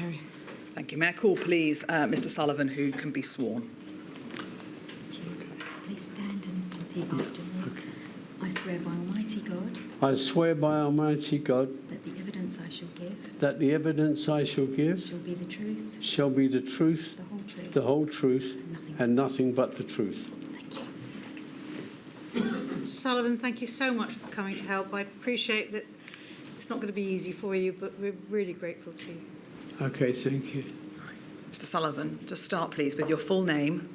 Secretary. Thank you. May I call, please, Mr. Sullivan, who can be sworn. Please stand and repeat after me. Okay. I swear by Almighty God I swear by Almighty God that the evidence I shall give that the evidence I shall give shall be the truth, shall be the truth, the whole truth, the whole truth, and nothing but the truth. Thank you. Please next. Sullivan, thank you so much for coming to help. I appreciate that it's not going to be easy for you, but we're really grateful to you. Okay, thank you. Mr. Sullivan, just start, please, with your full name.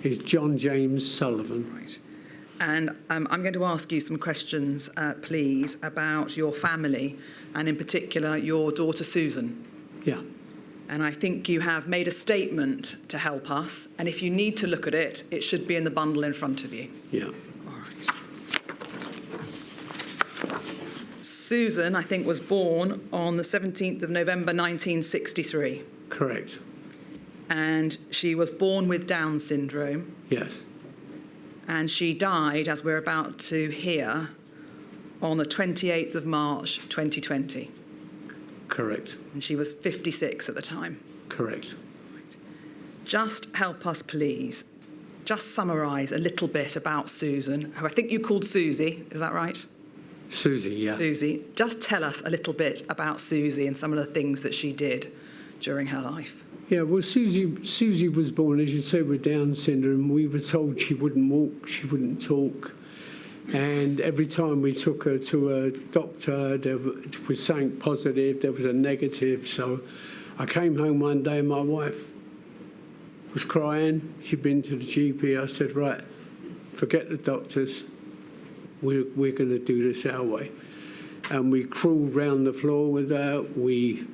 It's John James Sullivan. Right. And I'm going to ask you some questions, please, about your family, and in particular, your daughter, Susan. Yeah. And I think you have made a statement to help us. And if you need to look at it, it should be in the bundle in front of you. Yeah. All right. Susan, I think, was born on the 17th of November 1963. Correct. And she was born with Down syndrome. Yes. And she died, as we're about to hear, on the 28th of March 2020. Correct. And she was 56 at the time. Correct. Just help us, please. Just summarise a little bit about Susan, who I think you called Susie. Is that right? Susie, yeah. Susie. Just tell us a little bit about Susie and some of the things that she did during her life. Yeah, well, Susie was born, as you say, with Down syndrome. We were told she wouldn't walk, she wouldn't talk. And every time we took her to a doctor, there was something positive, there was a negative. So I came home one day and my wife was crying. She'd been to the GP. I said, right, forget the doctors. We're going to do this our way. And we crawled round the floor with her. We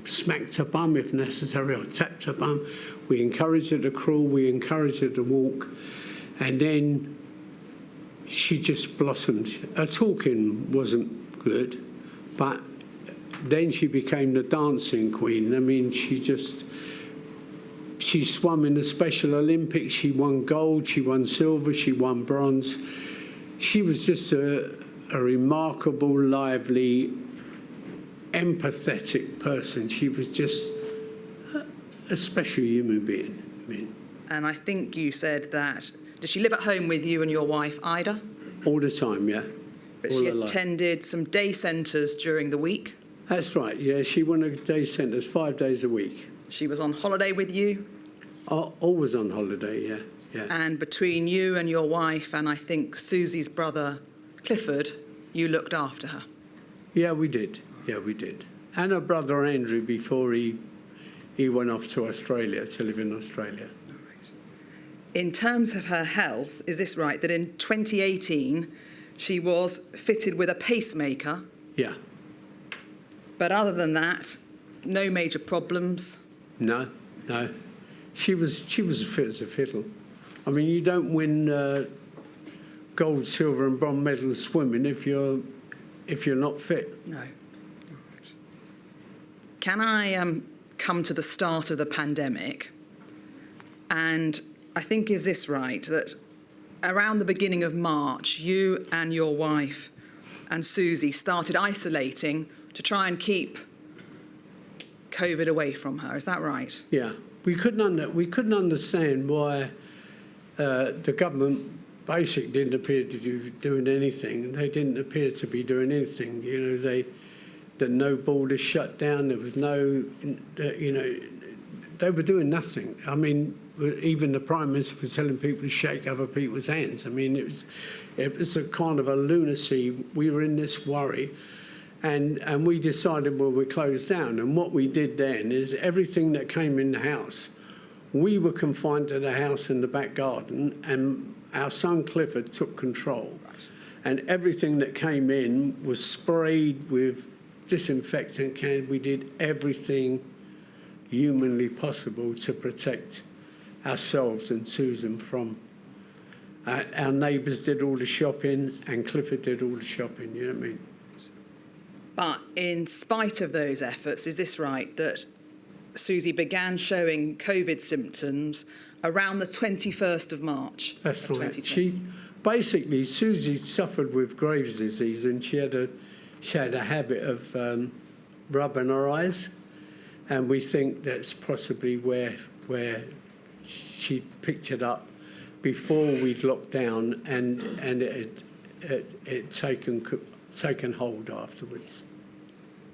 smacked her bum if necessary, or tapped her bum. We encouraged her to crawl, we encouraged her to walk, and then she just blossomed. Her talking wasn't good, but then she became the dancing queen. I mean, she swam in the Special Olympics, she won gold, she won silver, she won bronze. She was just a remarkable, lively, empathetic person. She was just a special human being. I mean, And I think you said that, does she live at home with you and your wife, Ida? all the time, yeah. But All she her life. attended some day centres during the week. That's right, yeah. She went to day centres 5 days a week. She was on holiday with you. Always on holiday, yeah. Yeah. And between you and your wife and I think Susie's brother, Clifford, you looked after her. Yeah, we did. Yeah, we did. And her brother Andrew before he went off to Australia, to live in Australia. In terms of her health, is this right, that in 2018 she was fitted with a pacemaker, Yeah. but other than that, no major problems? No. She was as fit as a fiddle. I mean, you don't win gold, silver and bronze medals swimming if you're not fit. No. Can I come to the start of the pandemic? And I think, is this right, that around the beginning of March, you and your wife and Susie started isolating to try and keep COVID away from her. Is that right? Yeah. We couldn't understand why the government basically didn't appear to be doing anything. They didn't appear to be doing anything. You know, the no borders shut down. There was no, they were doing nothing. I mean, even the Prime Minister was telling people to shake other people's hands. I mean, it was a kind of a lunacy. We were in this worry. And we decided, well, we closed down. And what we did then is everything that came in the house, we were confined to the house in the back garden, and our son Clifford took control. Right. And everything that came in was sprayed with disinfectant cans. We did everything humanly possible to protect ourselves and Susan from. Our neighbours did all the shopping, and Clifford did all the shopping, you know what I mean? But in spite of those efforts, is this right, that Susie began showing COVID symptoms around the 21st of March? That's of right. 2020? Susie suffered with Graves' disease, and she had a habit of rubbing her eyes. and we think that's possibly where she picked it up before we'd locked down, and it taken hold afterwards.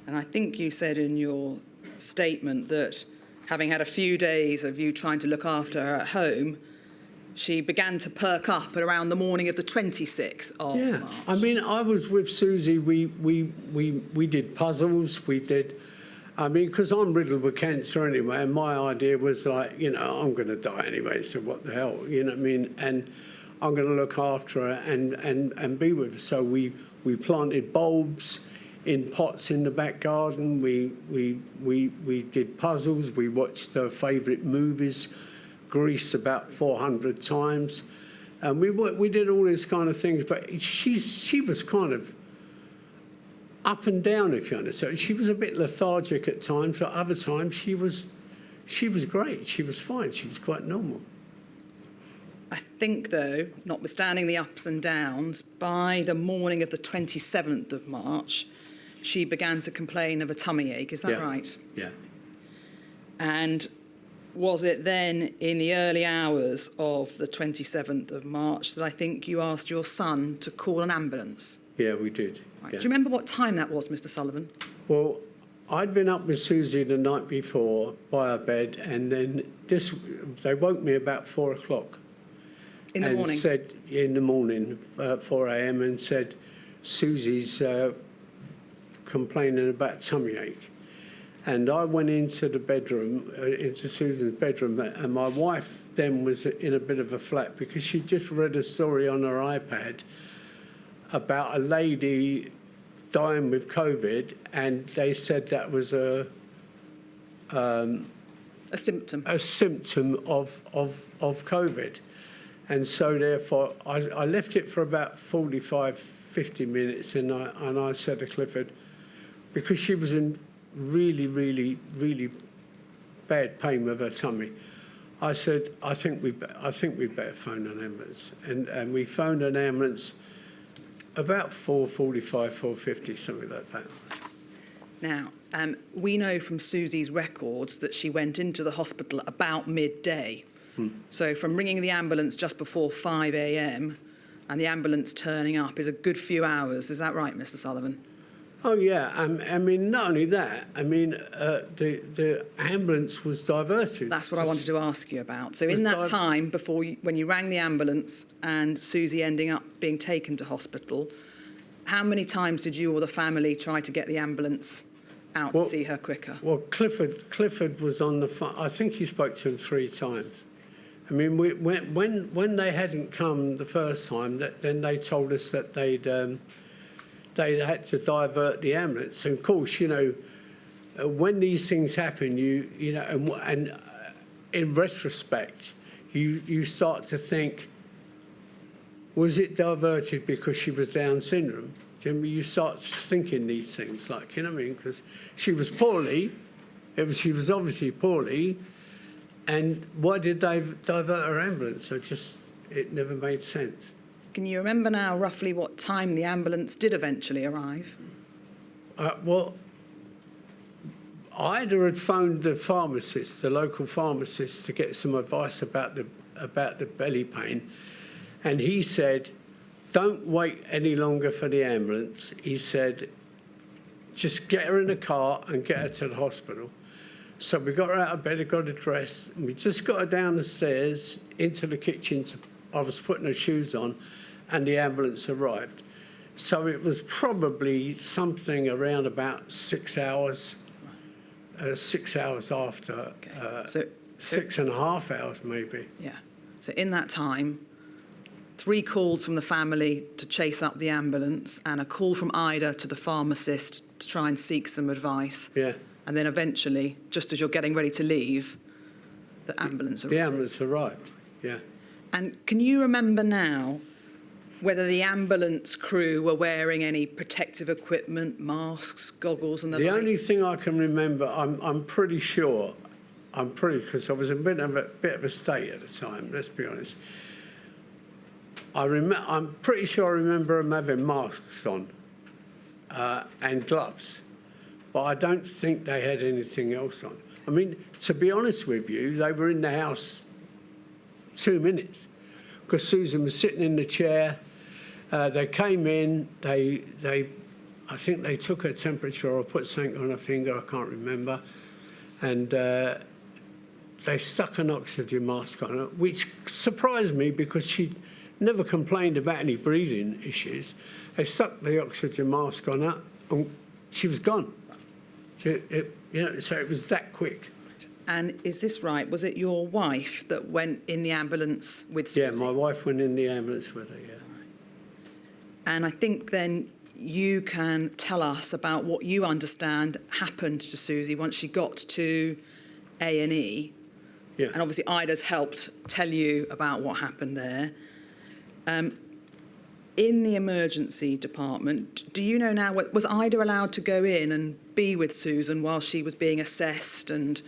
And I think you said in your statement that having had a few days of you trying to look after her at home, she began to perk up at around the morning of the 26th of Yeah, March. I mean, I was with Susie. We did puzzles. We did. I mean, because I'm riddled with cancer anyway, and my idea was like, you know, I'm going to die anyway, so what the hell, you know what I mean? And I'm going to look after her and be with her. So we planted bulbs in pots in the back garden. We did puzzles. We watched her favourite movies, Grease, about 400 times, and we did all these kind of things. But she was kind of up and down, if you understand. She was a bit lethargic at times, but other times she was great. She was fine. She was quite normal. I think, though, notwithstanding the ups and downs, by the morning of the 27th of March, she began to complain of a tummy ache. Is that right? Yeah. And was it then in the early hours of the 27th of March that I think you asked your son to call an ambulance? Yeah, we did. Right. Yeah. Do you remember what time that was, Mr. Sullivan? Well, I'd been up with Susie the night before by her bed, and then they woke me about 4 o'clock. In the morning? Said, in the morning, 4 a.m, and said, Susie's complaining about tummy ache. And I went into the bedroom, into Susan's bedroom, and my wife then was in a bit of a flat because she just read a story on her iPad about a lady dying with COVID, and they said that was a symptom. A symptom of COVID. And so therefore, I left it for about 45, 50 minutes, and I said to Clifford, because she was in really, really, really bad pain with her tummy, I said, I think we better phone an ambulance. And we phoned an ambulance about 4:45, 4:50, something like that. Now, we know from Susie's records that she went into the hospital about midday. So from ringing the ambulance just before 5 a.m. and the ambulance turning up is a good few hours. Is that right, Mr. Sullivan? Oh, yeah. I mean, not only that, I mean, the ambulance was diverted. That's what I wanted to ask you about. So in that time, when you rang the ambulance and Susie ending up being taken to hospital, how many times did you or the family try to get the ambulance out to see her quicker? Well, Clifford was on the phone. I think he spoke to him 3 times. I mean, when they hadn't come the first time, then they told us that they'd had to divert the ambulance. And of course, you know, when these things happen, you know, and in retrospect, you start to think, was it diverted because she was Down syndrome? You start thinking these things, like, you know what I mean? Because she was poorly, she was obviously poorly, and why did they divert her ambulance? So it never made sense. Can you remember now roughly what time the ambulance did eventually arrive? Well, Ida had phoned the pharmacist, the local pharmacist, to get some advice about the belly pain, and he said, don't wait any longer for the ambulance. He said, just get her in a car and get her to the hospital. So we got her out of bed, I got her dressed, and we just got her down the stairs into the kitchen. I was putting her shoes on, and the ambulance arrived. So it was probably something around about 6 hours, 6 hours after, so 6.5 hours maybe. Yeah. So in that time, 3 calls from the family to chase up the ambulance and a call from Ida to the pharmacist to try and seek some advice. Yeah. And then eventually, just as you're getting ready to leave, the ambulance arrived. The ambulance arrived, yeah. And can you remember now whether the ambulance crew were wearing any protective equipment, masks, goggles and the like? The only thing I can remember, I'm pretty sure, because I was in a bit of a state at the time, let's be honest. I'm pretty sure I remember them having masks on and gloves. but I don't think they had anything else on. I mean, to be honest with you, they were in the house 2 minutes because Susan was sitting in the chair. They came in, I think they took her temperature or put something on her finger, I can't remember, and they stuck an oxygen mask on her, which surprised me because she never complained about any breathing issues. They stuck the oxygen mask on her and she was gone. So it was that quick. And is this right? Was it your wife that went in the ambulance with Susie? Yeah, my wife went in the ambulance with her, yeah. And I think then you can tell us about what you understand happened to Susie once she got to A&E. Yeah. And obviously Ida's helped tell you about what happened there. In the emergency department, do you know now, was Ida allowed to go in and be with Susan while she was being assessed and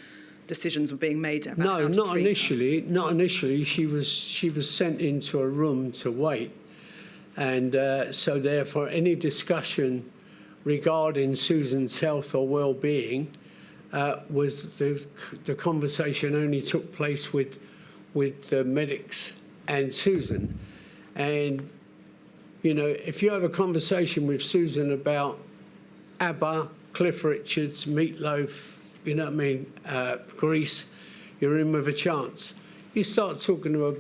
decisions were being made about how to No, not treat her? initially. Not initially. She was sent into a room to wait. And so therefore any discussion regarding Susan's health or well-being was the conversation only took place with the medics and Susan. And, you know, if you have a conversation with Susan about ABBA, Cliff Richards, Meatloaf, you know what I mean, Grease, you're in with a chance. You start talking to her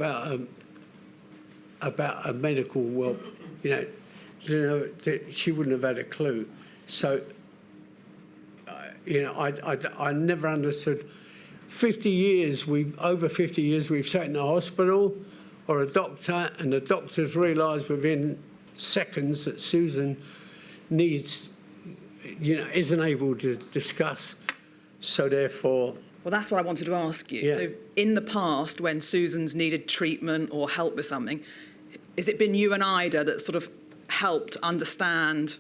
about a medical, well, you know, she wouldn't have had a clue. So, you know, I never understood. Over 50 years, we've sat in a hospital or a doctor, and the doctors realised within seconds that Susan needs, you know, isn't able to discuss. So therefore... Well, that's what I wanted to ask you. Yeah. So in the past, when Susan's needed treatment or help with something, has it been you and Ida that sort of helped understand,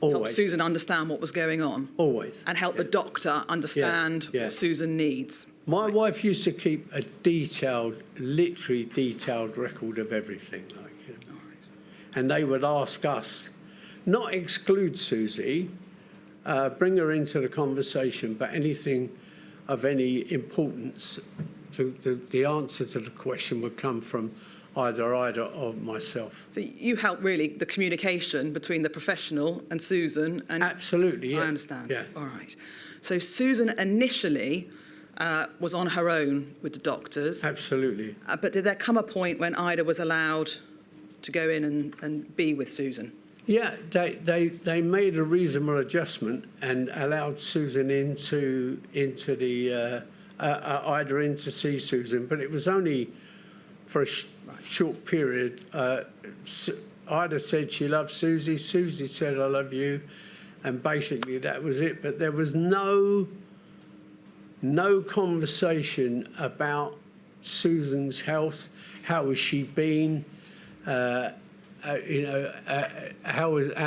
helped Susan understand what was going on? Always. And help the doctor understand what Susan needs? My wife used to keep a literally detailed record of everything. Like, you know. And they would ask us, not exclude Susie, bring her into the conversation, but anything of any importance, the answer to the question would come from either Ida or myself. So you help really the communication between the professional and Susan? And absolutely, yeah. I understand. Yeah. All right. So Susan initially was on her own with the doctors. Absolutely. But did there come a point when Ida was allowed to go in and be with Susan? Yeah, they made a reasonable adjustment and allowed Susan into the Ida in to see Susan, but it was only for a short period. Ida said she loved Susie. Susie said, "I love you," and basically that was it. But there was no conversation about Susan's health. How has she been? How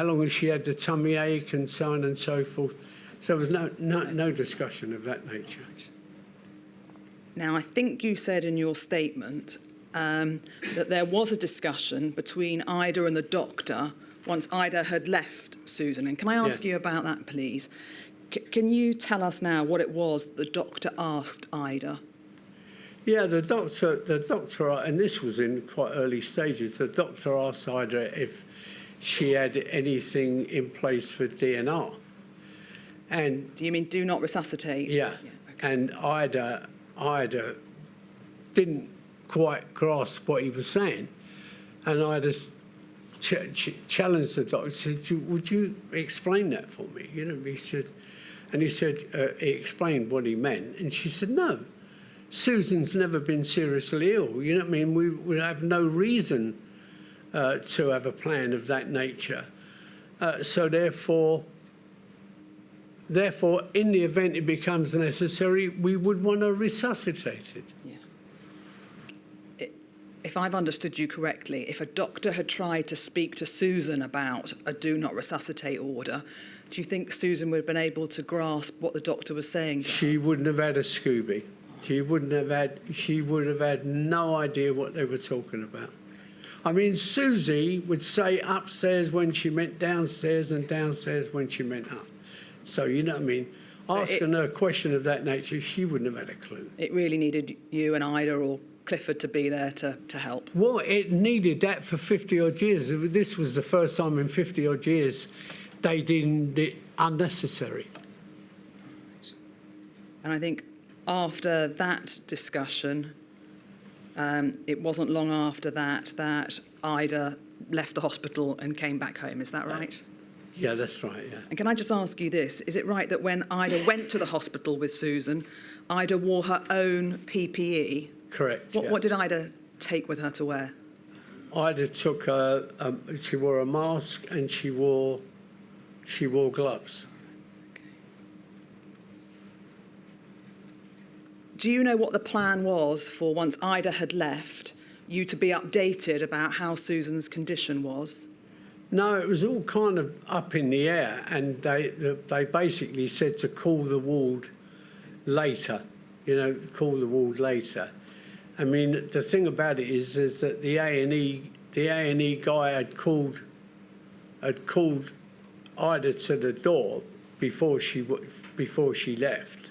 long has she had the tummy ache and so on and so forth. So there was no discussion of that nature. Now, I think you said in your statement that there was a discussion between Ida and the doctor once Ida had left Susan. And can I ask you about that, please? Can you tell us now what it was the doctor asked Ida? Yeah, the doctor, and this was in quite early stages, the doctor asked Ida if she had anything in place for DNR. And do you mean do not resuscitate? Yeah. Okay. And Ida didn't quite grasp what he was saying. And Ida challenged the doctor, said, "Would you explain that for me?" You know, he said, he explained what he meant, and she said, "No. Susan's never been seriously ill. You know what I mean? We have no reason to have a plan of that nature. So therefore, in the event it becomes necessary, we would want to resuscitate it." Yeah. If I've understood you correctly, if a doctor had tried to speak to Susan about a do not resuscitate order, do you think Susan would have been able to grasp what the doctor was saying to her? She wouldn't have had a Scooby. She would have had no idea what they were talking about. I mean, Susie would say upstairs when she meant downstairs and downstairs when she meant up. So, you know what I mean? So Asking her a question of that nature, she wouldn't have had a clue. It really needed you and Ida or Clifford to be there to help. Well, it needed that for 50-odd years. This was the first time in 50-odd years they deemed it unnecessary. And I think after that discussion, it wasn't long after that Ida left the hospital and came back home. Is that right? Yeah, that's right, yeah. And can I just ask you this? Is it right that when Ida went to the hospital with Susan, Ida wore her own PPE? Correct, yeah. What did Ida take with her to wear? Ida took she wore a mask and she wore gloves. Do you know what the plan was for once Ida had left, you to be updated about how Susan's condition was? No, it was all kind of up in the air, and they basically said to call the ward later, call the ward later. I mean, the thing about it is that the A&E guy had called Ida to the door before she left.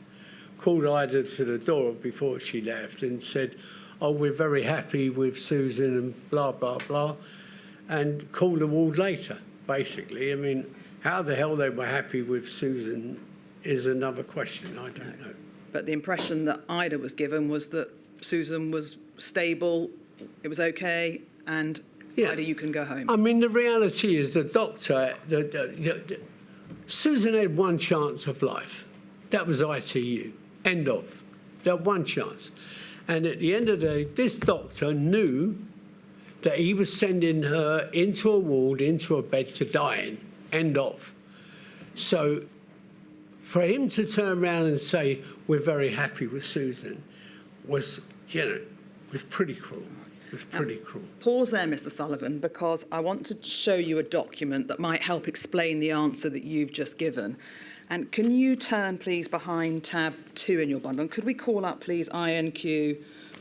Called Ida to the door before she left and said, "Oh, we're very happy with Susan," and blah blah blah. And call the ward later, basically. I mean, how the hell they were happy with Susan is another question. I don't know. But the impression that Ida was given was that Susan was stable, it was okay, and Yeah. Ida, you can go home. I mean, the reality is the doctor, Susan had one chance of life. That was ITU. End of. That one chance. And at the end of the day, this doctor knew that he was sending her into a ward, into a bed to die in. End of. So for him to turn around and say, "We're very happy with Susan," was pretty cruel. It was pretty cruel. Pause there, Mr. Sullivan, because I want to show you a document that might help explain the answer that you've just given. And can you turn, please, behind tab 2 in your bundle? And could we call up, please, INQ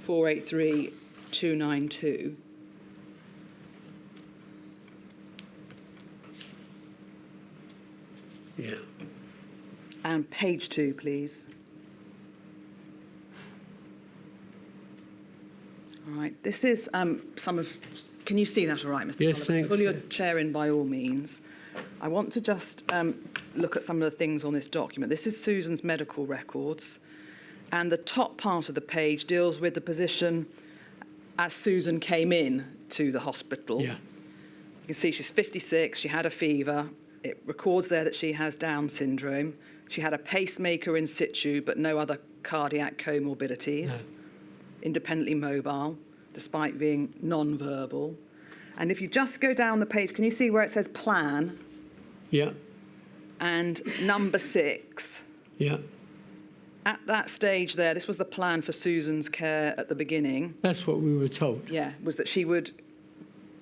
483292? Yeah. And page 2, please. All right, this is some of... Can you see that all right, Mr. Yes, Sullivan? thanks. Pull your chair in by all means. I want to just look at some of the things on this document. This is Susan's medical records, and the top part of the page deals with the position as Susan came in to the hospital. Yeah. You can see she's 56, she had a fever. It records there that she has Down syndrome. She had a pacemaker in situ, but no other cardiac comorbidities. No. Independently mobile, despite being non-verbal. And if you just go down the page, can you see where it says plan? Yeah. And number 6. Yeah. At that stage there, this was the plan for Susan's care at the beginning. That's what we were told. Yeah, was that she would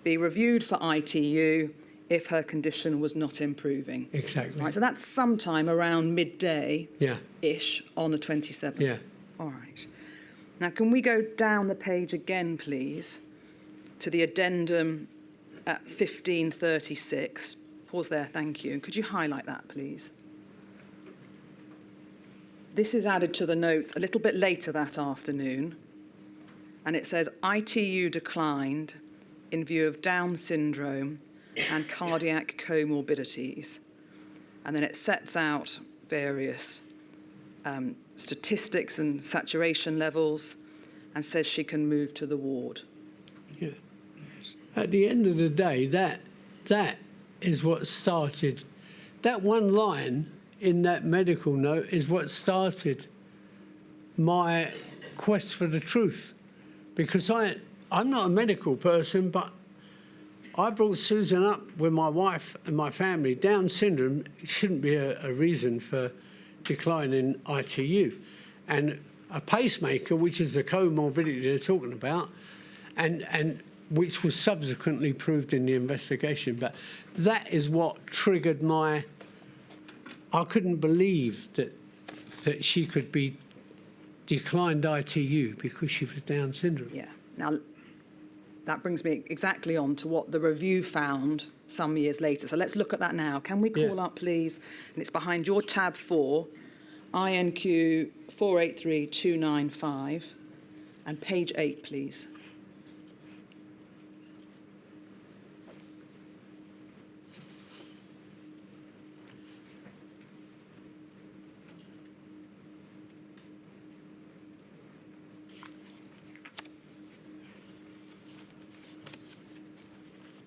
be reviewed for ITU if her condition was not improving. Exactly. Right, so that's sometime around midday-ish Yeah. on the 27th. Yeah. All right. Now, can we go down the page again, please, to the addendum at 1536? Pause there, thank you. And could you highlight that, please? This is added to the notes a little bit later that afternoon, and it says, ITU declined in view of Down syndrome and cardiac comorbidities. And then it sets out various statistics and saturation levels and says she can move to the ward. Yeah. At the end of the day, that is what started. That one line in that medical note is what started my quest for the truth. Because I'm not a medical person, but I brought Susan up with my wife and my family. Down syndrome shouldn't be a reason for decline in ITU. And a pacemaker, which is the comorbidity they're talking about, and which was subsequently proved in the investigation. But that is what triggered I couldn't believe that she could be declined ITU because she was Down syndrome. Yeah. Now, that brings me exactly on to what the review found some years later. So let's look at that now. Can we call up, please? And it's behind your tab 4, INQ 483295, and page 8, please.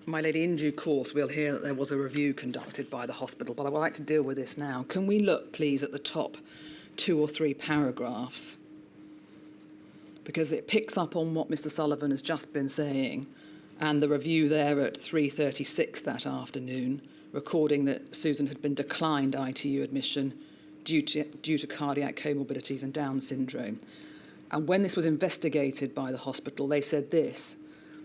My lady, in due course, we'll hear that there was a review conducted by the hospital, but I would like to deal with this now. Can we look, please, at the top 2 or 3 paragraphs? Because it picks up on what Mr. Sullivan has just been saying, and the review there at 3:36 that afternoon, recording that Susan had been declined ITU admission due to cardiac comorbidities and Down syndrome. And when this was investigated by the hospital, they said this: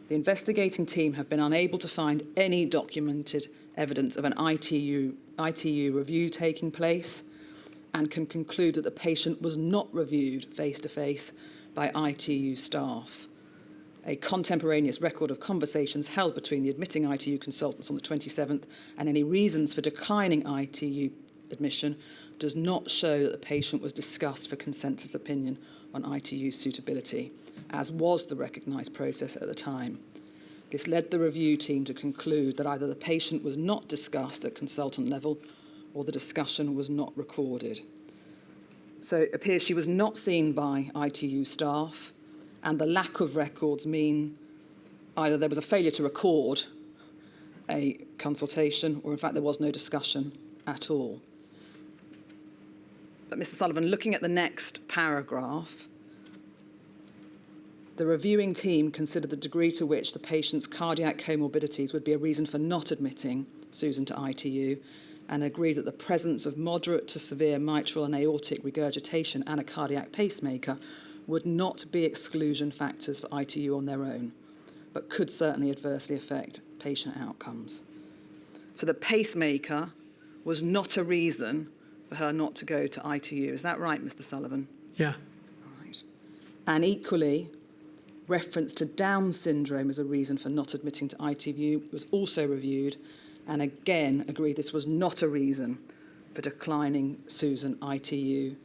the investigating team have been unable to find any documented evidence of an ITU review taking place and can conclude that the patient was not reviewed face-to-face by ITU staff. A contemporaneous record of conversations held between the admitting ITU consultants on the 27th and any reasons for declining ITU admission does not show that the patient was discussed for consensus opinion on ITU suitability, as was the recognised process at the time. This led the review team to conclude that either the patient was not discussed at consultant level or the discussion was not recorded. So it appears she was not seen by ITU staff, and the lack of records mean either there was a failure to record a consultation or in fact there was no discussion at all. But Mr. Sullivan, looking at the next paragraph, the reviewing team considered the degree to which the patient's cardiac comorbidities would be a reason for not admitting Susan to ITU and agreed that the presence of moderate to severe mitral and aortic regurgitation and a cardiac pacemaker would not be exclusion factors for ITU on their own, but could certainly adversely affect patient outcomes. So the pacemaker was not a reason for her not to go to ITU. Is that right, Mr. Sullivan? Yeah. Right. And equally, reference to Down syndrome as a reason for not admitting to ITU was also reviewed and again agreed this was not a reason for declining Susan ITU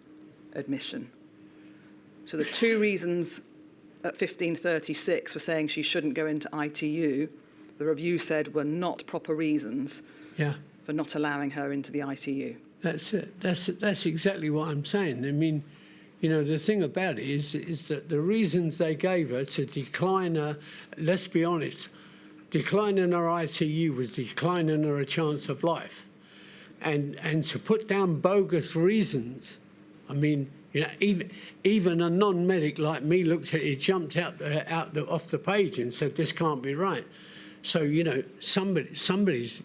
admission. So the 2 reasons at 1536 for saying she shouldn't go into ITU, the review said were not proper reasons for not allowing her into the ITU. That's it. That's exactly what I'm saying. I mean, you know, the thing about it is that the reasons they gave her to decline her, let's be honest, declining her ITU was declining her a chance of life. And to put down bogus reasons, I mean, you know, even a non-medic like me looked at it, jumped off the page and said, this can't be right. So, you know, somebody's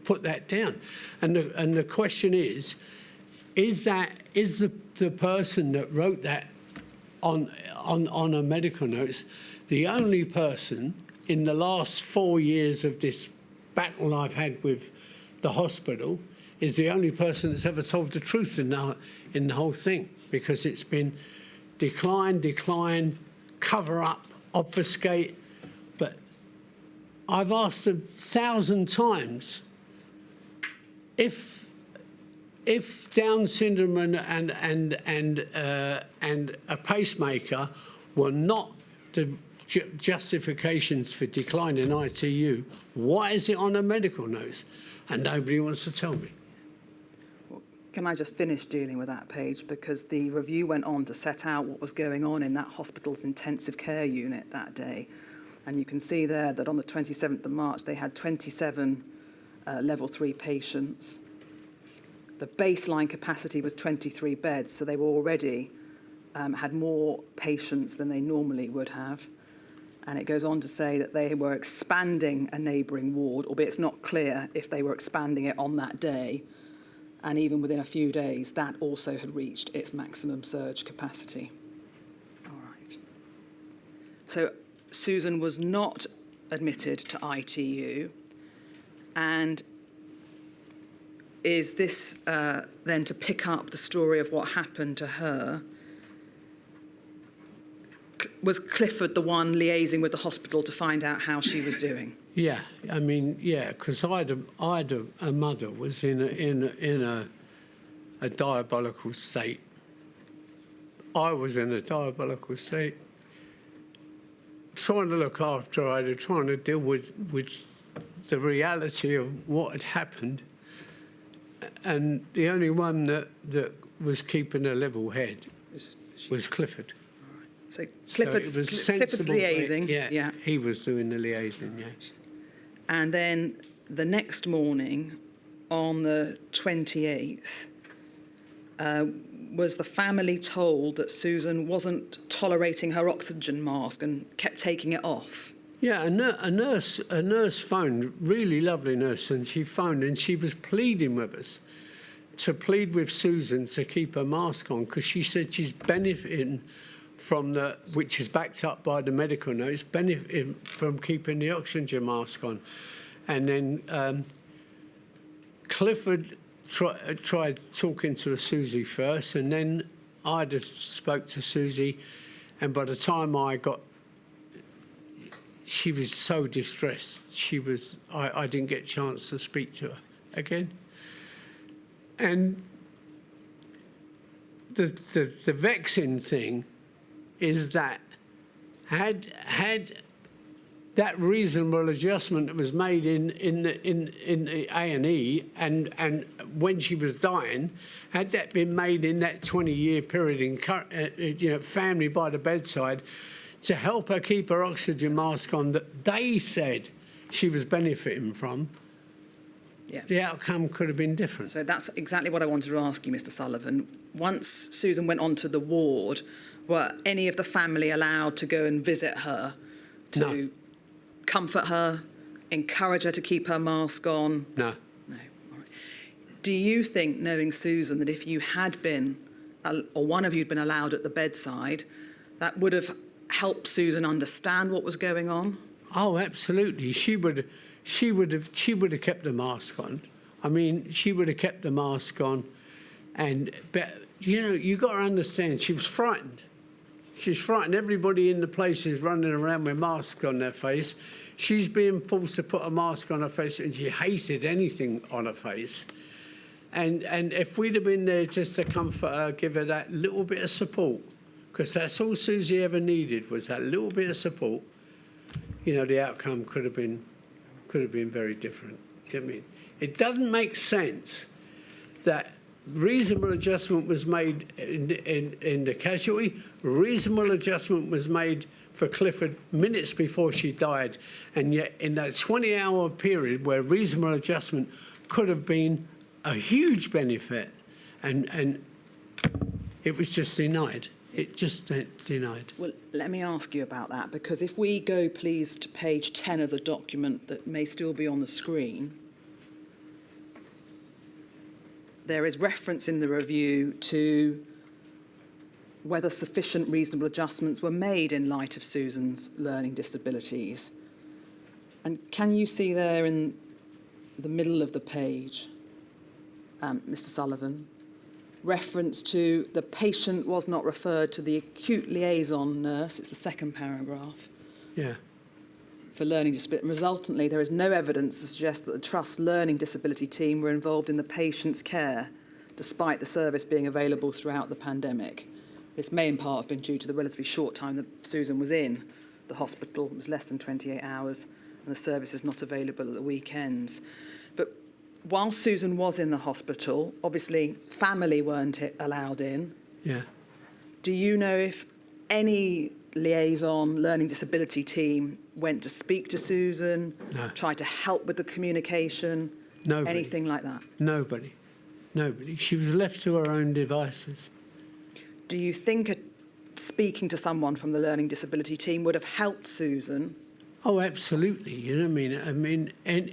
put that down. And the question is the person that wrote that on a medical notes the only person in the last 4 years of this battle I've had with the hospital is the only person that's ever told the truth in the whole thing, because it's been decline, cover up, obfuscate. But I've asked 1,000 times if Down syndrome and a pacemaker were not the justifications for declining ITU, why is it on a medical note? And nobody wants to tell me. Well, can I just finish dealing with that page? Because the review went on to set out what was going on in that hospital's intensive care unit that day. And you can see there that on the 27th of March, they had 27 level 3 patients. The baseline capacity was 23 beds, so they were already had more patients than they normally would have. And it goes on to say that they were expanding a neighbouring ward, albeit it's not clear if they were expanding it on that day. And even within a few days, that also had reached its maximum surge capacity. All right. So Susan was not admitted to ITU. And is this then to pick up the story of what happened to her? was Clifford the one liaising with the hospital to find out how she was doing? Yeah, I mean, yeah, because I had a mother was in a diabolical state. I was in a diabolical state, trying to look after her, trying to deal with the reality of what had happened, and the only one that was keeping a level head was Clifford. So So it Clifford's, was Clifford's sensible, liaising. yeah, he was doing the liaising, yeah. And then the next morning, on the 28th, was the family told that Susan wasn't tolerating her oxygen mask and kept taking it off? Yeah, a nurse phoned, really lovely nurse, and she phoned and she was pleading with us to plead with Susan to keep her mask on, because she said she's benefiting from which is backed up by the medical notes, benefiting from keeping the oxygen mask on. And then Clifford tried talking to Susie first, and then I just spoke to Susie, and by the time she was so distressed, I didn't get a chance to speak to her again. And the vexing thing is that had that reasonable adjustment that was made in the A&E and when she was dying, had that been made in that 20-year period in family by the bedside to help her keep her oxygen mask on that they said she was benefiting from, Yeah. the outcome could have been different. So that's exactly what I wanted to ask you, Mr. Sullivan. Once Susan went onto the ward, were any of the family allowed to go and visit her to No. comfort her, encourage her to keep her mask on? No. No. All right. Do you think, knowing Susan, that if you had been, or one of you had been allowed at the bedside, that would have helped Susan understand what was going on? Oh, absolutely. She would have kept the mask on. I mean, she would have kept the mask on, but you got to understand, she was frightened. She's frightened. Everybody in the place is running around with masks on their face. She's being forced to put a mask on her face, and she hated anything on her face. And if we'd have been there just to comfort her, give her that little bit of support, because that's all Susie ever needed, was that little bit of support, the outcome could have been very different. I mean, it doesn't make sense that reasonable adjustment was made in the casualty. Reasonable adjustment was made for Clifford minutes before she died, and yet in that 20-hour period where reasonable adjustment could have been a huge benefit, and it was just denied. It just denied. Well, let me ask you about that, because if we go, please, to page 10 of the document that may still be on the screen, there is reference in the review to whether sufficient reasonable adjustments were made in light of Susan's learning disabilities. And can you see there in the middle of the page, Mr. Sullivan, reference to the patient was not referred to the acute liaison nurse, it's the second paragraph, Yeah. for learning disability. Resultantly, there is no evidence to suggest that the Trust learning disability team were involved in the patient's care, despite the service being available throughout the pandemic. This may in part have been due to the relatively short time that Susan was in the hospital. It was less than 28 hours, and the service is not available at the weekends. But while Susan was in the hospital, obviously family weren't allowed in. Yeah. Do you know if any liaison learning disability team went to speak to Susan, No. tried to help with the communication, Nobody. anything like that? Nobody. She was left to her own devices. Do you think speaking to someone from the learning disability team would have helped Susan? Oh, absolutely. You know what I mean? And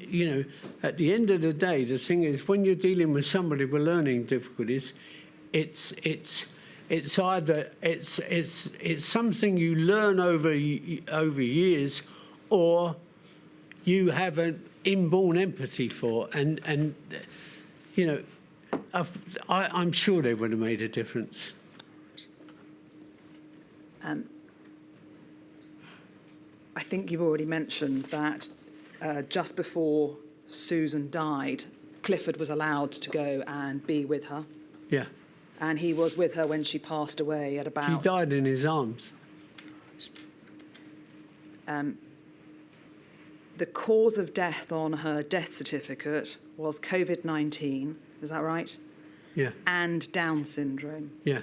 at the end of the day, the thing is, when you're dealing with somebody with learning difficulties, it's either it's something you learn over years, or you have an inborn empathy for, and I'm sure they would have made a difference. I think you've already mentioned that just before Susan died, Clifford was allowed to go and be with her. Yeah. And he was with her when she passed away at about... She died in his arms. The cause of death on her death certificate was Covid-19, is that right? Yeah. And Down syndrome. Yeah.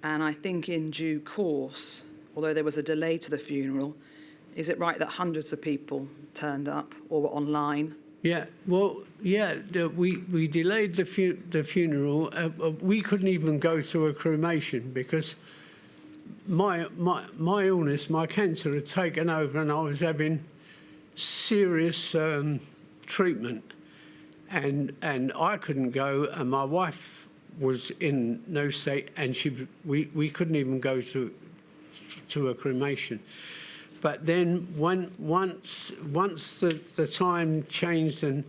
And I think in due course, although there was a delay to the funeral, is it right that hundreds of people turned up or were online? Yeah, well, yeah, we delayed the funeral. We couldn't even go to a cremation because my illness, my cancer had taken over, and I was having serious treatment, and I couldn't go, and my wife was in no state, and we couldn't even go to a cremation. But then once the time changed and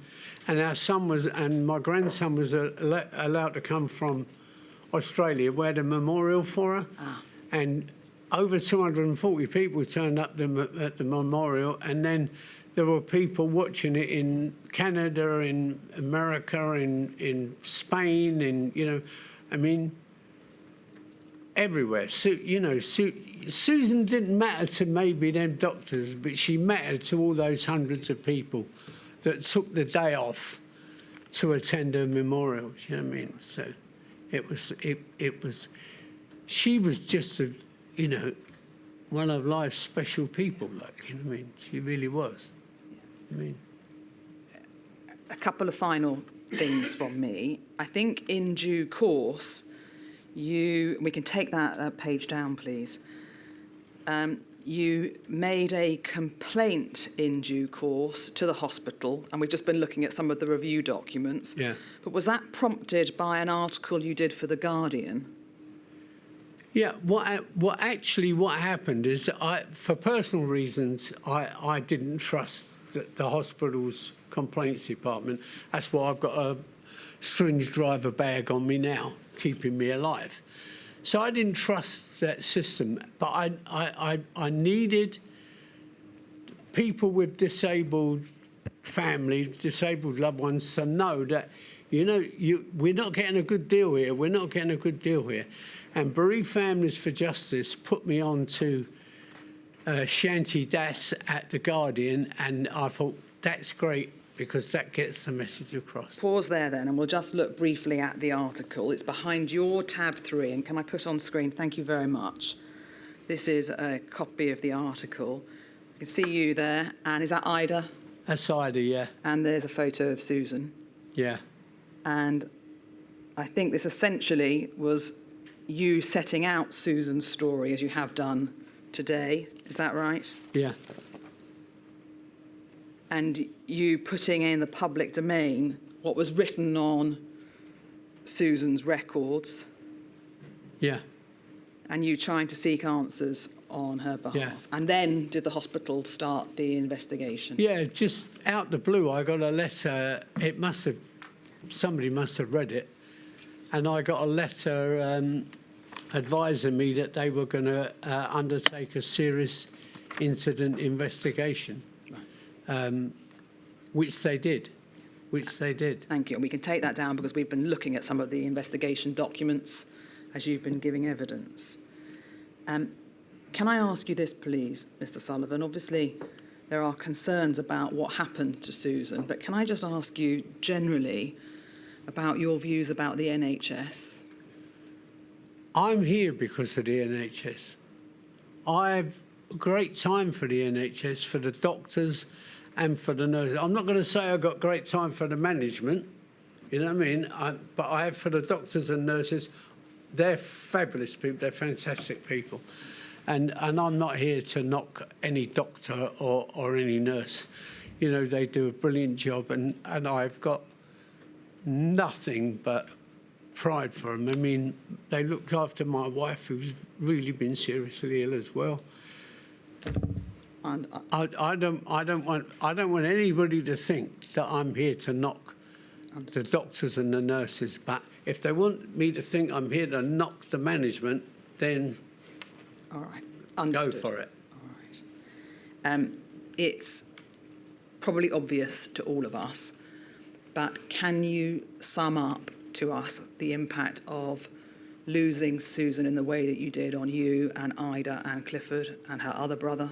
our son was, and my grandson was allowed to come from Australia, we had a memorial for her. And over 240 people turned up at the memorial, and then there were people watching it in Canada, in America, in Spain, everywhere. Susan didn't matter to maybe them doctors, but she mattered to all those hundreds of people that took the day off to attend her memorial. You know what I mean? So it was. She was just one of life's special people. Like, you know what I mean? She really was. I mean, a couple of final things from me. I think in due course, we can take that page down, please. You made a complaint in due course to the hospital, and we've just been looking at some of the review documents. Yeah. But was that prompted by an article you did for The Guardian? Yeah, what happened is, for personal reasons, I didn't trust the hospital's complaints department. That's why I've got a syringe driver bag on me now, keeping me alive. So I didn't trust that system, but I needed people with disabled families, disabled loved ones to know that, we're not getting a good deal here, we're not getting a good deal here. And Bereaved Families for Justice put me on to Shanti Das at The Guardian, and I thought, that's great, because that gets the message across. Pause there then, and we'll just look briefly at the article. It's behind your tab 3, and can I put on screen? Thank you very much. This is a copy of the article. You can see you there, and is that Ida? That's Ida, yeah. And there's a photo of Susan. Yeah. And I think this essentially was you setting out Susan's story as you have done today. Is that right? Yeah. And you putting in the public domain what was written on Susan's records. Yeah. And you trying to seek answers on her behalf. Yeah. And then did the hospital start the investigation? Yeah, just out the blue, I got a letter. Somebody must have read it. And I got a letter advising me that they were going to undertake a serious incident investigation. Which they did. Thank you. And we can take that down because we've been looking at some of the investigation documents as you've been giving evidence. Can I ask you this, please, Mr. Sullivan? Obviously, there are concerns about what happened to Susan, but can I just ask you generally about your views about the NHS? I'm here because of the NHS. I have great time for the NHS, for the doctors and for the nurses. I'm not going to say I've got great time for the management, you know what I mean? But I have for the doctors and nurses. They're fabulous people, they're fantastic people. And I'm not here to knock any doctor or any nurse. They do a brilliant job, and I've got nothing but pride for them. I mean, they looked after my wife, who's really been seriously ill as well. And I don't want anybody to think that I'm here to knock the doctors and the nurses, but if they want me to think I'm here to knock the management, then all right. Understood. Go for it. All right. It's probably obvious to all of us, but can you sum up to us the impact of losing Susan in the way that you did on you and Ida and Clifford and her other brother?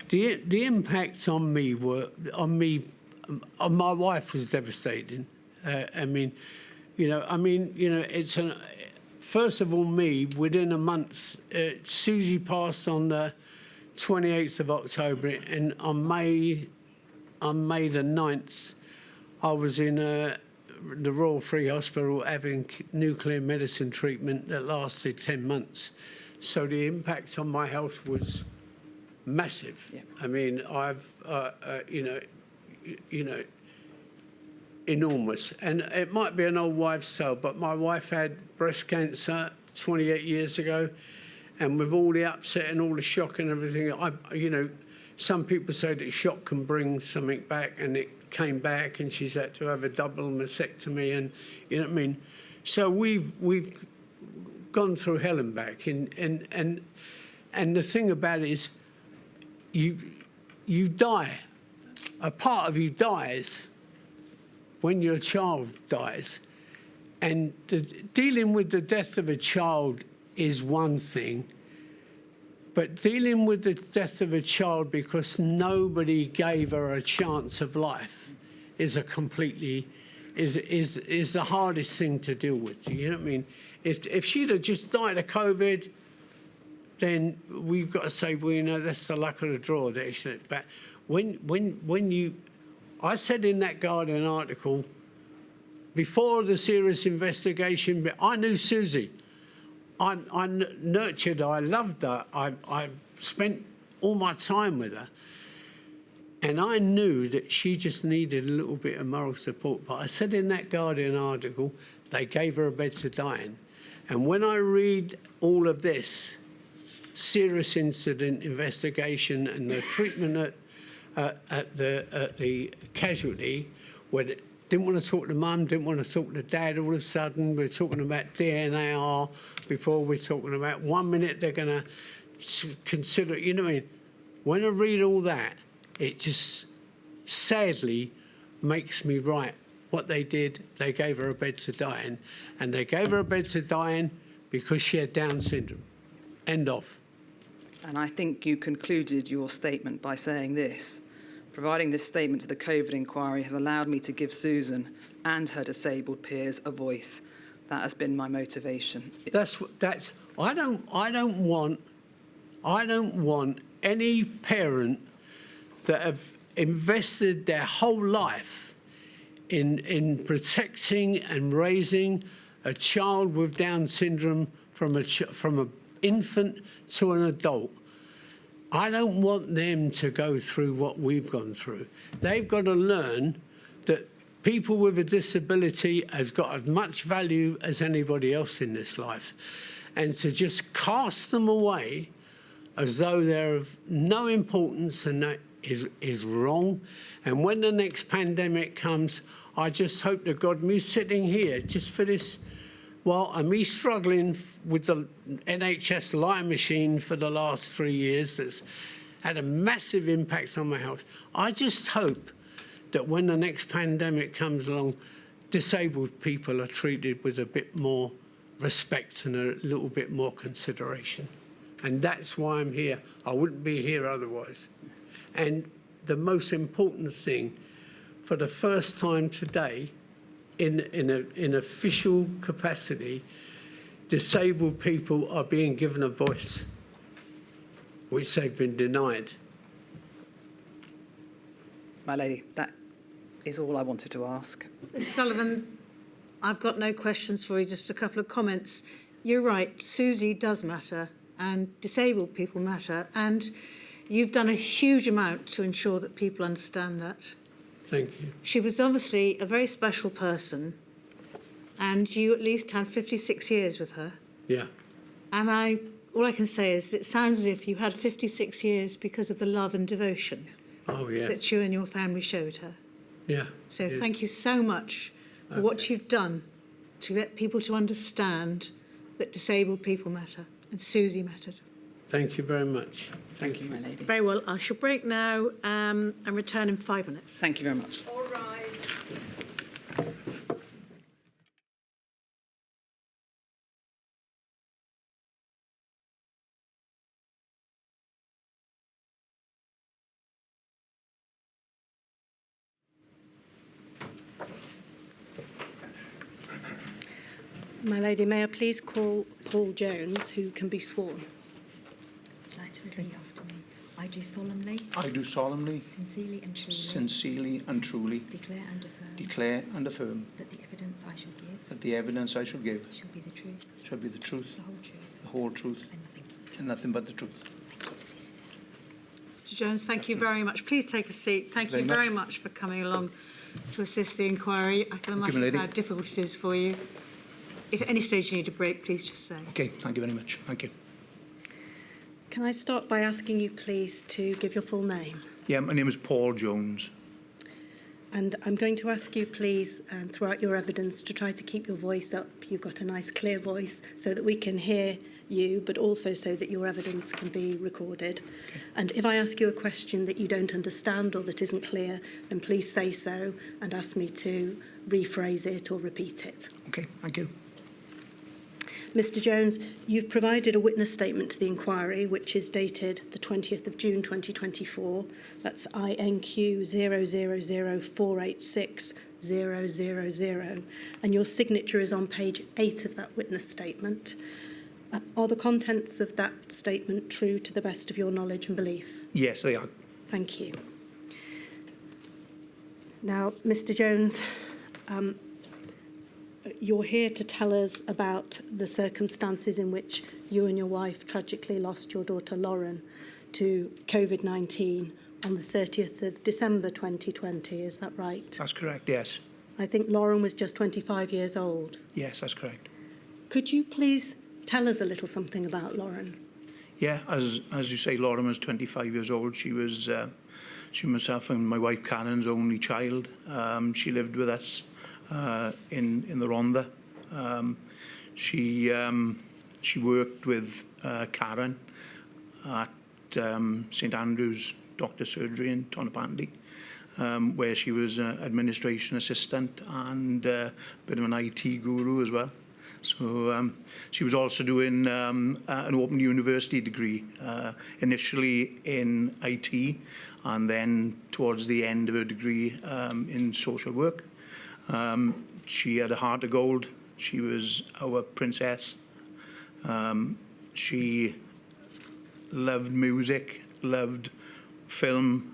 The impact on me on my wife was devastating. It's first of all, me, within a month, Susie passed on the 28th of October, and on May the 9th, I was in the Royal Free Hospital having nuclear medicine treatment that lasted 10 months. So the impact on my health was massive. Yeah. I mean, I've, enormous. And it might be an old wives' tale, but my wife had breast cancer 28 years ago. And with all the upset and all the shock and everything, some people say that shock can bring something back, and it came back, and she's had to have a double mastectomy, and you know what I mean. So we've gone through hell and back, and the thing about it is, you die. A part of you dies when your child dies, and dealing with the death of a child is one thing, but dealing with the death of a child because nobody gave her a chance of life is the hardest thing to deal with. You know what I mean? If she'd have just died of COVID, then we've got to say, well, that's the luck of the draw. But I said in that Guardian article, before the serious investigation, but I knew Susie. I nurtured her, I loved her, I spent all my time with her. And I knew that she just needed a little bit of moral support. But I said in that Guardian article, they gave her a bed to die in. And when I read all of this, serious incident investigation and the treatment at the casualty, when it didn't want to talk to mum, didn't want to talk to dad, all of a sudden we're talking about DNA before we're talking about 1 minute they're going to consider, you know what I mean? When I read all that, it just sadly makes me write what they did. They gave her a bed to die in, and they gave her a bed to die in because she had Down syndrome. End of. And I think you concluded your statement by saying this: providing this statement to the COVID inquiry has allowed me to give Susan and her disabled peers a voice. That has been my motivation. I don't want any parent that have invested their whole life in protecting and raising a child with Down syndrome from an infant to an adult. I don't want them to go through what we've gone through. They've got to learn that people with a disability has got as much value as anybody else in this life. And to just cast them away as though they're of no importance and that is wrong. And when the next pandemic comes, I just hope to God, me sitting here just for this, and me struggling with the NHS line machine for the last 3 years, that's had a massive impact on my health. I just hope that when the next pandemic comes along, disabled people are treated with a bit more respect and a little bit more consideration. And that's why I'm here. I wouldn't be here otherwise. And the most important thing, for the first time today, in official capacity, disabled people are being given a voice, which they've been denied. My lady, that is all I wanted to ask. Ms. Sullivan, I've got no questions for you, just a couple of comments. You're right, Susie does matter, and disabled people matter, and you've done a huge amount to ensure that people understand that. Thank you. She was obviously a very special person, and you at least had 56 years with her. Yeah. And all I can say is that it sounds as if you had 56 years because of the love and devotion that you and your family showed her. Yeah. So thank you so much for what you've done to get people to understand that disabled people matter. and Susie mattered. Thank you very much. Thank you, my lady. Very well. I shall break now and return in 5 minutes. Thank you very much. All rise. My lady, may I please call Paul Jones, who can be sworn? Would you like to repeat after me? I do solemnly, I do solemnly, sincerely and truly declare and affirm that the evidence I shall give that the evidence I shall give shall be the truth, shall be the truth, the whole truth, the whole truth, and nothing but and nothing but the truth. the truth. Thank you. Mr Jones, thank you very much. Please take a seat. Thank you very much for coming along to assist the inquiry. I can imagine lady. how difficult it is for you. If at any stage you need a break, please just say. Okay, thank you very much. Thank you. Can I start by asking you, please, to give your full name? Yeah, my name is Paul Jones. And I'm going to ask you, please, throughout your evidence, to try to keep your voice up. You've got a nice, clear voice, so that we can hear you, but also so that your evidence can be recorded. Okay. And if I ask you a question that you don't understand or that isn't clear, then please say so and ask me to rephrase it or repeat it. Okay, thank you. Mr Jones, you've provided a witness statement to the inquiry, which is dated the 20th of June 2024. That's INQ 000486000. And your signature is on page 8 of that witness statement. Are the contents of that statement true to the best of your knowledge and belief? Yes, they are. Thank you. Now, Mr Jones, you're here to tell us about the circumstances in which you and your wife tragically lost your daughter Lauren to Covid-19 on the 30th of December 2020, is that right? That's correct, yes. I think Lauren was just 25 years old. Yes, that's correct. Could you please tell us a little something about Lauren? Yeah, as you say, Lauren was 25 years old. She was myself and my wife Karen's only child. She lived with us in the Rhondda. She worked with Karen at St Andrew's Doctor Surgery in Tonopandi, where she was an administration assistant and a bit of an IT guru as well. So she was also doing an open university degree, initially in IT, and then towards the end of her degree in social work. She had a heart of gold. She was our princess. She loved music, loved film.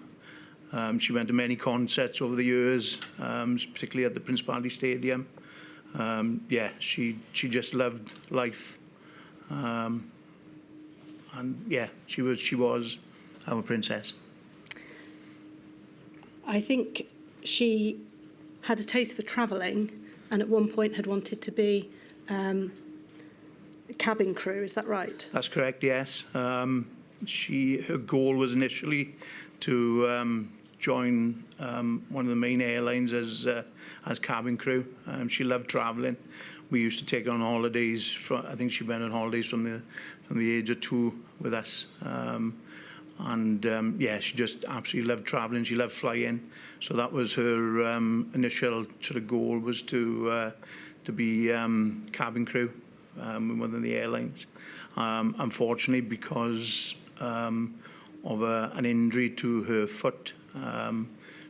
She went to many concerts over the years, particularly at the Principality Stadium. Yeah, she just loved life. And yeah, she was our princess. I think she had a taste for travelling and at one point had wanted to be cabin crew, is that right? That's correct, yes. Her goal was initially to join one of the main airlines as cabin crew. She loved travelling. We used to take her on holidays. I think she went on holidays from the age of 2 with us. Yeah, she just absolutely loved travelling. She loved flying. So that was her initial sort of goal, was to be cabin crew in one of the airlines. Unfortunately, because of an injury to her foot,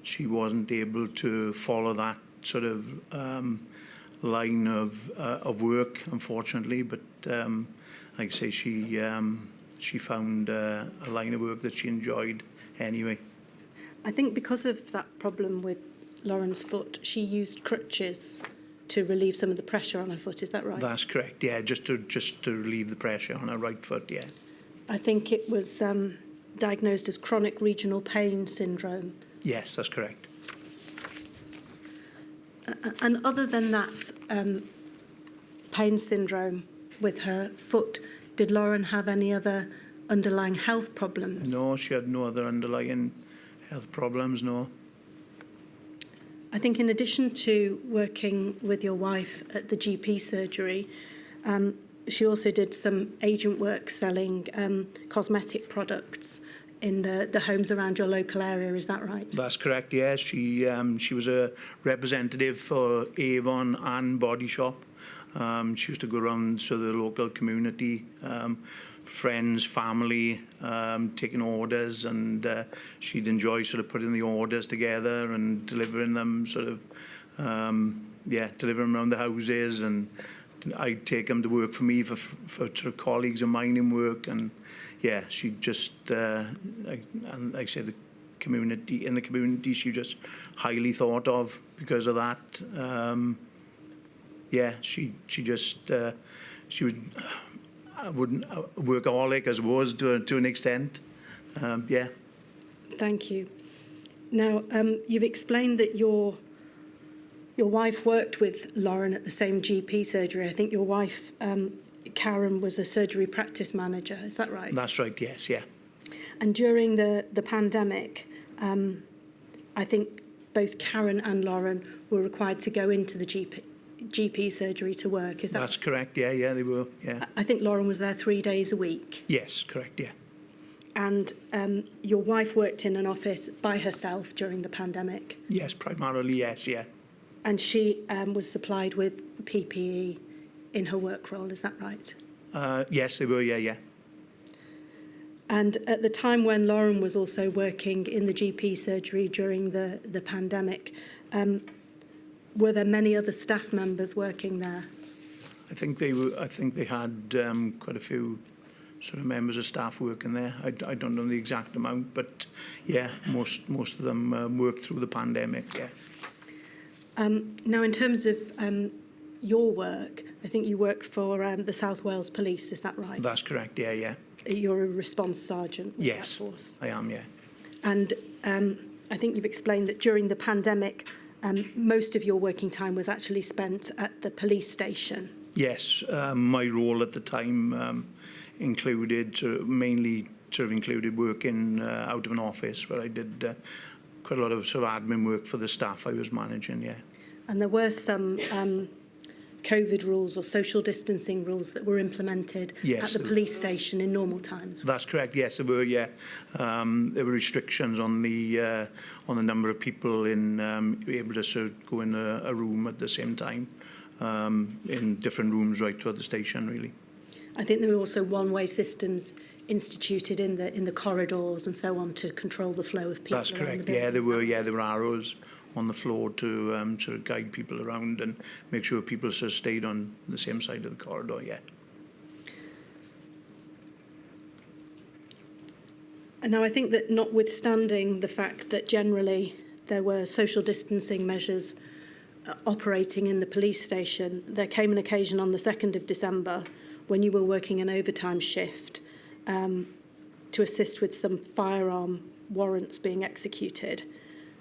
she wasn't able to follow that sort of line of work, unfortunately. But like I say, she found a line of work that she enjoyed anyway. I think because of that problem with Lauren's foot, she used crutches to relieve some of the pressure on her foot, is that right? That's correct, yeah, just to relieve the pressure on her right foot, yeah. I think it was diagnosed as chronic regional pain syndrome. Yes, that's correct. And other than that pain syndrome with her foot, did Lauren have any other underlying health problems? No, she had no other underlying health problems, no. I think in addition to working with your wife at the GP surgery, she also did some agent work selling cosmetic products in the homes around your local area. Is that right? That's correct, yeah. She was a representative for Avon and Body Shop. She used to go around to the local community, friends, family, taking orders, and she'd enjoy sort of putting the orders together and delivering them delivering them around the houses, and I'd take them to work for me for sort of colleagues of mine in work, and yeah, she just, like I say, in the community, she just highly thought of because of that. She was, I wouldn't workaholic as was to an extent. Thank you. Now, you've explained that your wife worked with Lauren at the same GP surgery. I think your wife, Karen, was a surgery practice manager. Is that right? That's right, yes, yeah. And during the pandemic, I think both Karen and Lauren were required to go into the GP surgery to work. Is that? That's correct, yeah, they were, yeah. I think Lauren was there 3 days a week. Yes, correct, yeah. And your wife worked in an office by herself during the pandemic. Yes, primarily, yes, yeah. And she was supplied with PPE in her work role, is that right? Yes, they were, yeah. And at the time when Lauren was also working in the GP surgery during the pandemic, were there many other staff members working there? I think they had quite a few sort of members of staff working there. I don't know the exact amount, but yeah, most of them worked through the pandemic, yeah. Now, in terms of your work, I think you work for the South Wales Police, is that right? That's correct, yeah. You're a response sergeant with Yes, that force. I am, yeah. And I think you've explained that during the pandemic, most of your working time was actually spent at the police station. Yes, my role at the time included mainly included working out of an office where I did quite a lot of sort of admin work for the staff I was managing, yeah. And there were some COVID rules or social distancing rules that were implemented at the police station in normal times. That's correct. Yes, there were. Yeah, there were restrictions on the number of people able to sort of go in a room at the same time, in different rooms right throughout the station, really. I think there were also one-way systems instituted in the corridors and so on to control the flow of people. That's correct. Yeah, there were arrows on the floor to sort of guide people around and make sure people sort of stayed on the same side of the corridor. Yeah. And now I think that notwithstanding the fact that generally there were social distancing measures operating in the police station, there came an occasion on the 2nd of December when you were working an overtime shift to assist with some firearm warrants being executed.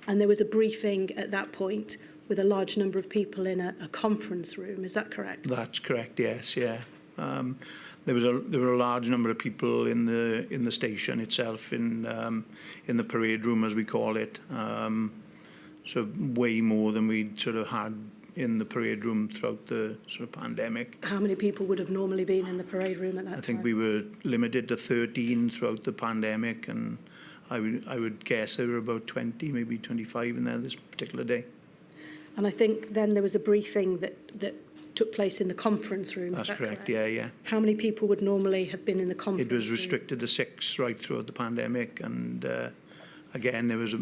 And there was a briefing at that point with a large number of people in a conference room. Is that correct? That's correct, yes, yeah. There were a large number of people in the station itself, in the parade room, as we call it. So way more than we'd sort of had in the parade room throughout the sort of pandemic. How many people would have normally been in the parade room at that time? I think we were limited to 13 throughout the pandemic, and I would guess there were about 20, maybe 25 in there this particular day. And I think then there was a briefing that took place in the conference room. That's correct, yeah. How many people would normally have been in the conference room? It was restricted to 6 right throughout the pandemic, and again, there was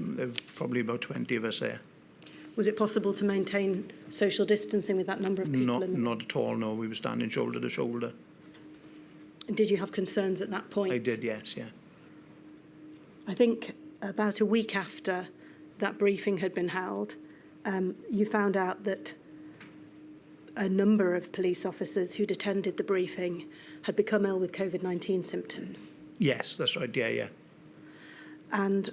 probably about 20 of us there. Was it possible to maintain social distancing with that number of people? Not at all, no. We were standing shoulder to shoulder. And did you have concerns at that point? I did, yes, yeah. I think about a week after that briefing had been held, you found out that a number of police officers who'd attended the briefing had become ill with Covid-19 symptoms. Yes, that's right, yeah. And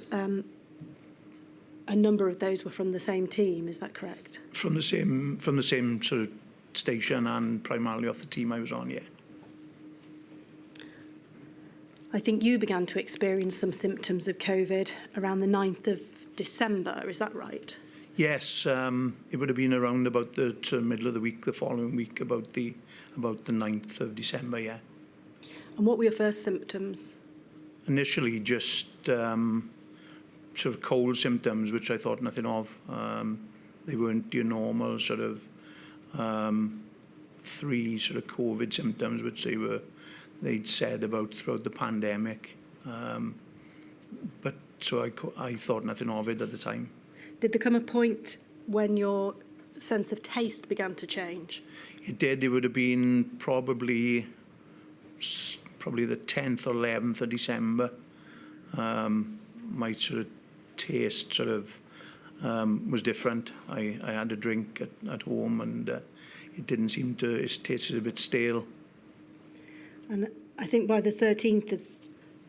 a number of those were from the same team, is that correct? From the same sort of station and primarily off the team I was on, yeah. I think you began to experience some symptoms of COVID around the 9th of December, is that right? Yes, it would have been around about the middle of the week, the following week, about the 9th of December, yeah. And what were your first symptoms? Initially, just sort of cold symptoms, which I thought nothing of. They weren't your normal sort of 3 sort of COVID symptoms, which they'd said about throughout the pandemic. But so I thought nothing of it at the time. Did there come a point when your sense of taste began to change? It did. It would have been probably the 10th or 11th of December. My sort of taste sort of was different. I had a drink at home, and it didn't seem to. It tasted a bit stale. And I think by the 13th of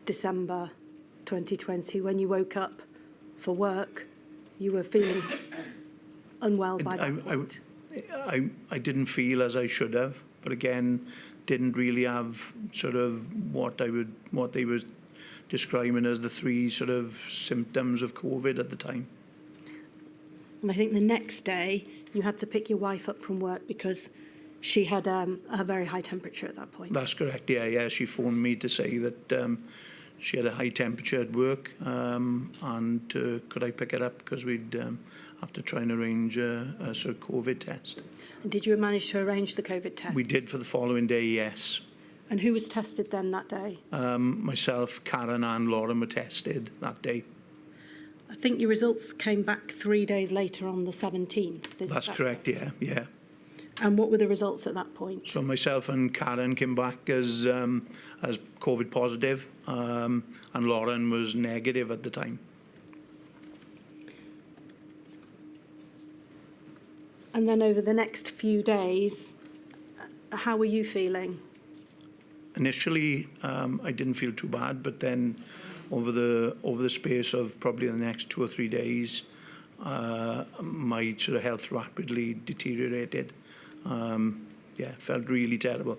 December 2020, when you woke up for work, you were feeling unwell by that point. I didn't feel as I should have, but again, didn't really have sort of what they were describing as the 3 sort of symptoms of COVID at the time. And I think the next day you had to pick your wife up from work because she had a very high temperature at that point. That's correct, yeah. She phoned me to say that she had a high temperature at work, and could I pick her up because we'd have to try and arrange a sort of COVID test. And did you manage to arrange the COVID test? We did for the following day, yes. And who was tested then that day? Myself, Karen and Lauren were tested that day. I think your results came back 3 days later on the 17th. That's correct, yeah. And what were the results at that point? So myself and Karen came back as COVID positive, and Lauren was negative at the time. And then over the next few days, how were you feeling? Initially, I didn't feel too bad, but then over the space of probably the next 2 or 3 days, my sort of health rapidly deteriorated. Felt really terrible.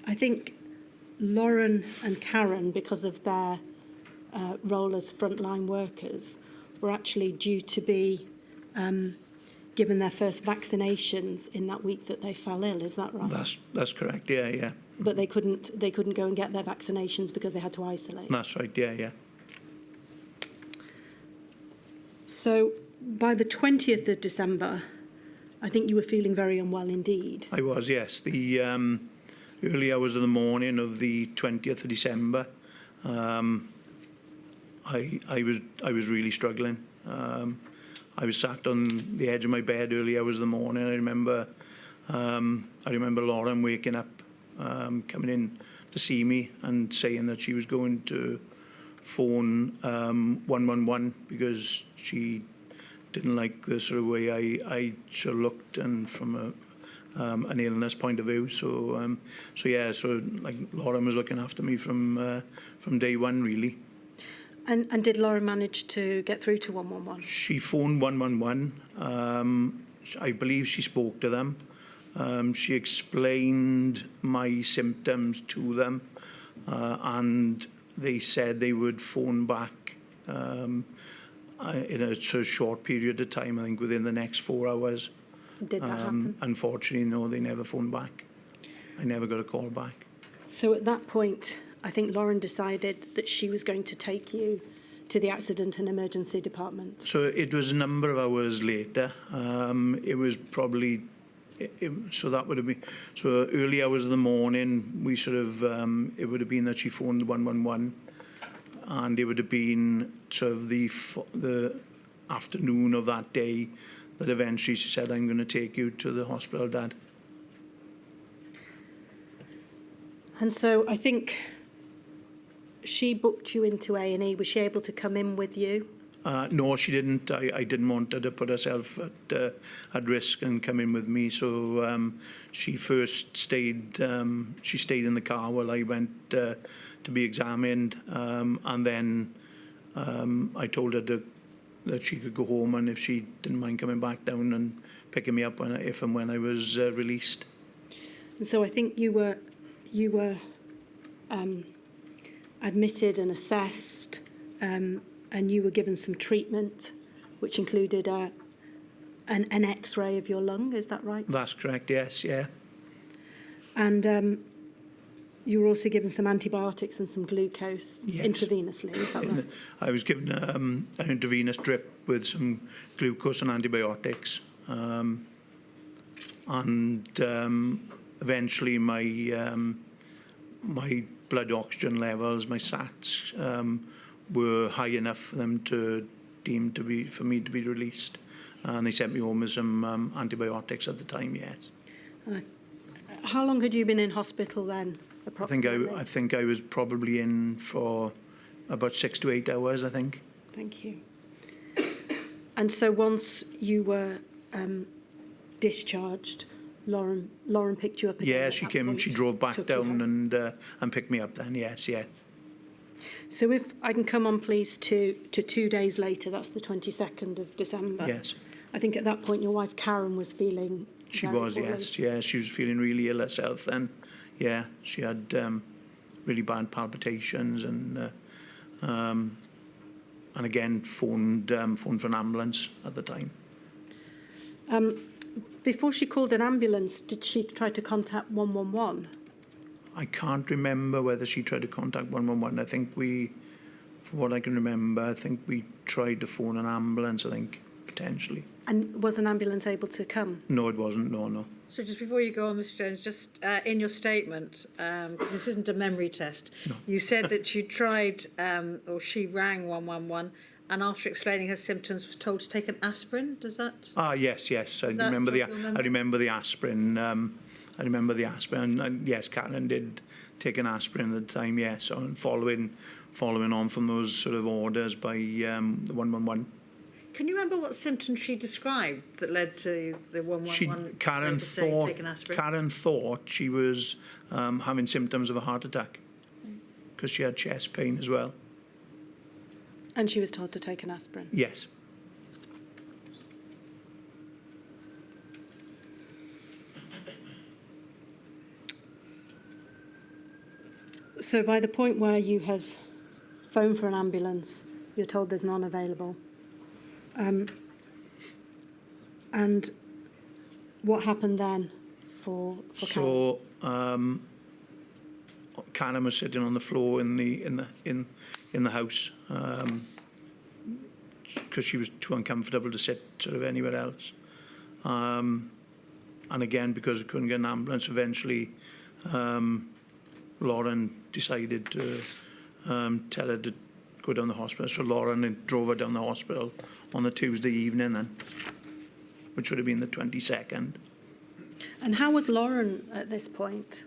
I think Lauren and Karen, because of their role as frontline workers, were actually due to be given their first vaccinations in that week that they fell ill. Is that right? That's correct. Yeah. But they couldn't go and get their vaccinations because they had to isolate. That's right. Yeah. So by the 20th of December, I think you were feeling very unwell indeed. I was, yes. The early hours of the morning of the 20th of December, I was really struggling. I was sat on the edge of my bed early hours of the morning. I remember Lauren waking up, coming in to see me and saying that she was going to phone 111 because she didn't like the sort of way I sort of looked and from an illness point of view. So like Lauren was looking after me from day one, really. And did Lauren manage to get through to 111? She phoned 111. I believe she spoke to them. She explained my symptoms to them, and they said they would phone back in a sort of short period of time, I think within the next 4 hours. Did that happen? Unfortunately, no, they never phoned back. I never got a call back. So at that point, I think Lauren decided that she was going to take you to the accident and emergency department. So it was a number of hours later. It was probably, so that would have been, so early hours of the morning, we sort of, it would have been that she phoned 111, and it would have been sort of the afternoon of that day that eventually she said, I'm going to take you to the hospital, Dad. And so I think she booked you into A&E. Was she able to come in with you? No, she didn't. I didn't want her to put herself at risk and come in with me. So she first stayed. She stayed in the car while I went to be examined, and then I told her that she could go home, and if she didn't mind coming back down and picking me up if and when I was released. And so I think you were admitted and assessed, and you were given some treatment, which included an X-ray of your lung. Is that right? That's correct, yes, yeah. And you were also given some antibiotics and some glucose Yes. intravenously. Is that right? I was given an intravenous drip with some glucose and antibiotics. Eventually my blood oxygen levels, my SATs, were high enough for them to deem for me to be released. And they sent me home with some antibiotics at the time, yes. How long had you been in hospital then, approximately? I think I was probably in for about 6 to 8 hours, I think. Thank you. And so once you were discharged, Lauren picked you up again? Yeah, at she that came. point, She drove back took you down home. and picked me up. Then, yes, yeah. So if I can come on, please, to 2 days later, that's the 22nd of December. Yes. I think at that point your wife Karen was feeling She very was, poorly. yes, yeah. She was feeling really ill herself then. Yeah, she had really bad palpitations and again phoned for an ambulance at the time. Before she called an ambulance, did she try to contact 111? I can't remember whether she tried to contact 111. I think from what I can remember, I think we tried to phone an ambulance, I think, potentially. And was an ambulance able to come? No, it wasn't, no. So just before you go on, Mr Jones, just in your statement, because this isn't a memory test, you said that you tried, or she rang 111, and after explaining her symptoms was told to take an aspirin. Does that? Yes. I that remember jog your memory? I remember the aspirin. I remember the aspirin. And yes, Karen did take an aspirin at the time. Yes, and following on from those sort of orders by the 111. Can you remember what symptoms she described that led to the 111? Karen saying take an aspirin? Karen thought she was having symptoms of a heart attack because she had chest pain as well. And she was told to take an aspirin? Yes. So by the point where you have phoned for an ambulance, you're told there's none available. And what happened then for Karen? So Karen was sitting on the floor in the house because she was too uncomfortable to sit sort of anywhere else. And again, because I couldn't get an ambulance, eventually Lauren decided to tell her to go down the hospital. So Lauren drove her down the hospital on the Tuesday evening then, which would have been the 22nd. And how was Lauren at this point?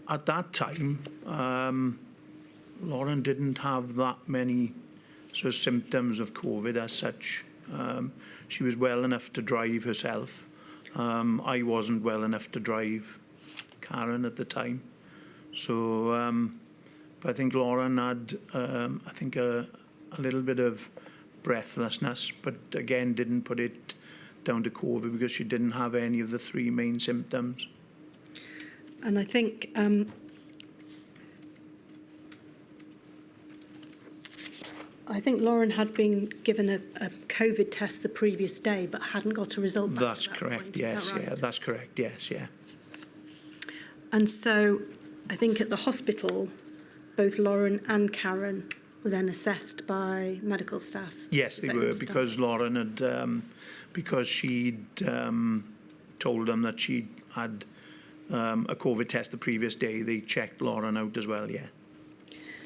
At that time, Lauren didn't have that many sort of symptoms of COVID as such. She was well enough to drive herself. I wasn't well enough to drive Karen at the time. So, but I think Lauren had, I think, a little bit of breathlessness, but again, didn't put it down to COVID because she didn't have any of the 3 main symptoms. And I think Lauren had been given a COVID test the previous day, but hadn't got a result back. That's at that correct, point. Is yes, that right? yeah, that's correct, yes, yeah. And so I think at the hospital, both Lauren and Karen were then assessed by medical staff. Yes, Is they that were, understand? because Lauren had, because she'd told them that she had a COVID test the previous day, they checked Lauren out as well, yeah.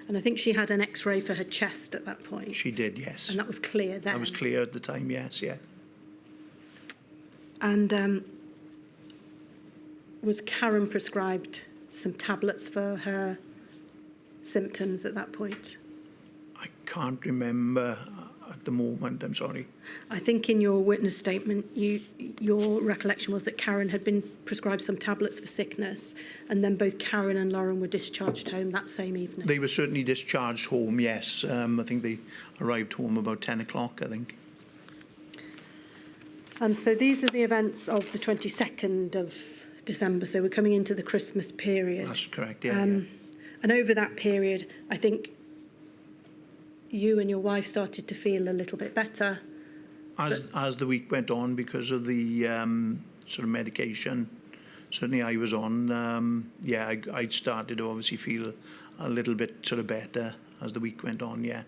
And I think she had an X-ray for her chest at that point. She did, yes. And that was clear then. That was clear at the time, yes, yeah. And was Karen prescribed some tablets for her symptoms at that point? I can't remember at the moment, I'm sorry. I think in your witness statement, your recollection was that Karen had been prescribed some tablets for sickness, and then both Karen and Lauren were discharged home that same evening. They were certainly discharged home, yes. I think they arrived home about 10 o'clock, I think. And so these are the events of the 22nd of December, so we're coming into the Christmas period. That's correct, yeah. And over that period, I think you and your wife started to feel a little bit better. As the week went on, because of the sort of medication, certainly I was on, I started to obviously feel a little bit sort of better as the week went on, yeah.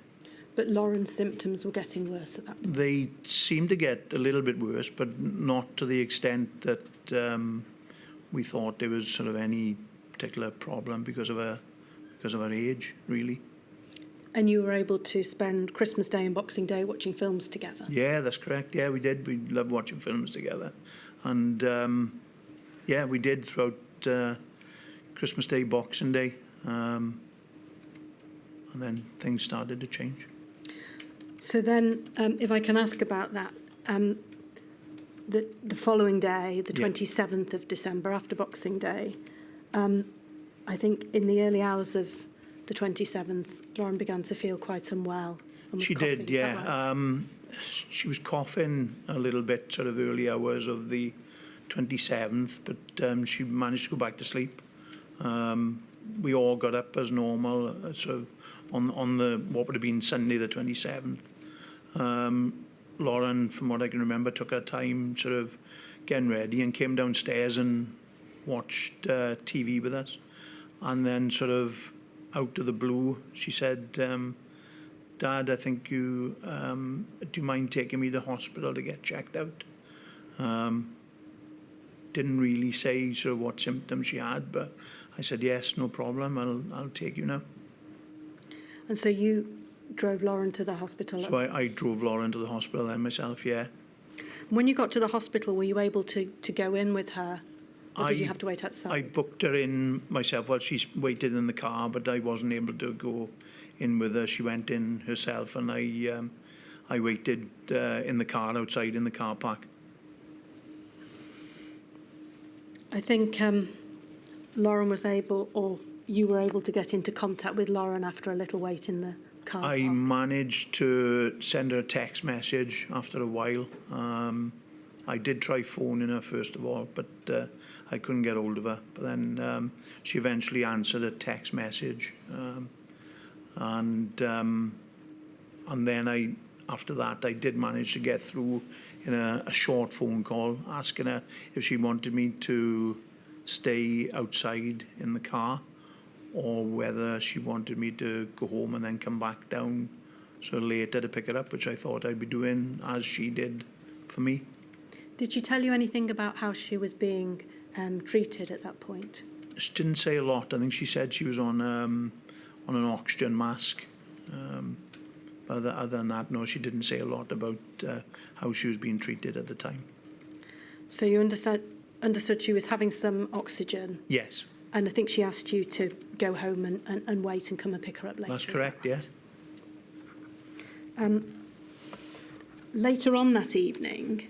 But Lauren's symptoms were getting worse at that point. They seemed to get a little bit worse, but not to the extent that we thought there was sort of any particular problem because of her age, really. And you were able to spend Christmas Day and Boxing Day watching films together? Yeah, that's correct. Yeah, we did. We loved watching films together. And, yeah, we did throughout Christmas Day, Boxing Day. And then things started to change. So then, if I can ask about that, the following day, the 27th of December, after Boxing Day, I think in the early hours of the 27th, Lauren began to feel quite unwell. And was She coughing, did, is that yeah. right? She was coughing a little bit sort of early hours of the 27th, but she managed to go back to sleep. We all got up as normal, sort of on the what would have been Sunday the 27th. Lauren, from what I can remember, took her time sort of getting ready and came downstairs and watched TV with us. And then sort of out of the blue, she said, Dad, I think do you mind taking me to hospital to get checked out? Didn't really say sort of what symptoms she had, but I said, yes, no problem, I'll take you now. And so you drove Lauren to the hospital? So I drove Lauren to the hospital then myself, yeah. When you got to the hospital, were you able to go in with her? Or did you have to wait outside? I booked her in myself. Well, she waited in the car, but I wasn't able to go in with her. She went in herself, and I waited in the car outside in the car park. I think Lauren was able, or you were able to get into contact with Lauren after a little wait in the car park. I managed to send her a text message after a while. I did try phoning her first of all, but I couldn't get hold of her. But then she eventually answered a text message, and then after that I did manage to get through in a short phone call, asking her if she wanted me to stay outside in the car, or whether she wanted me to go home and then come back down so later to pick her up, which I thought I'd be doing as she did for me. Did she tell you anything about how she was being treated at that point? She didn't say a lot. I think she said she was on an oxygen mask. Other than that, no, she didn't say a lot about how she was being treated at the time. So you understood she was having some oxygen? Yes. And I think she asked you to go home and wait and come and pick her up later. That's correct, yeah. Later on that evening,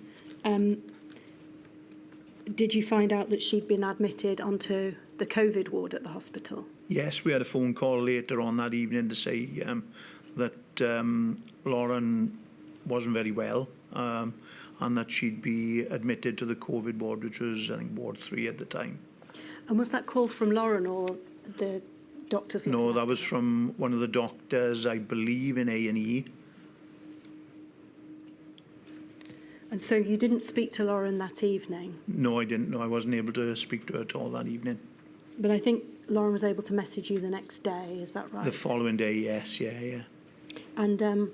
did you find out that she'd been admitted onto the COVID ward at the hospital? Yes, we had a phone call later on that evening to say that Lauren wasn't very well, and that she'd be admitted to the COVID ward, which was, I think, Ward 3 at the time. And was that call from Lauren or the doctors? No, that was from one of the doctors, I believe, in A&E. And so you didn't speak to Lauren that evening? No, I didn't. No, I wasn't able to speak to her at all that evening. But I think Lauren was able to message you the next day, is that right? The following day, yes, yeah. And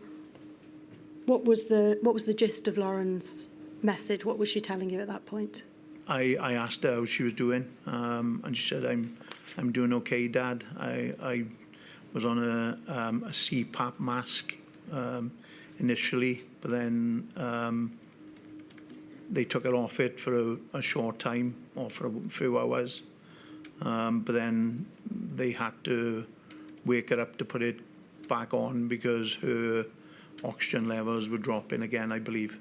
what was the gist of Lauren's message? What was she telling you at that point? I asked her how she was doing, and she said, "I'm doing okay, Dad. I was on a CPAP mask initially, but then they took her off it for a short time, or for a few hours. But then they had to wake her up to put it back on because her oxygen levels were dropping again, I believe."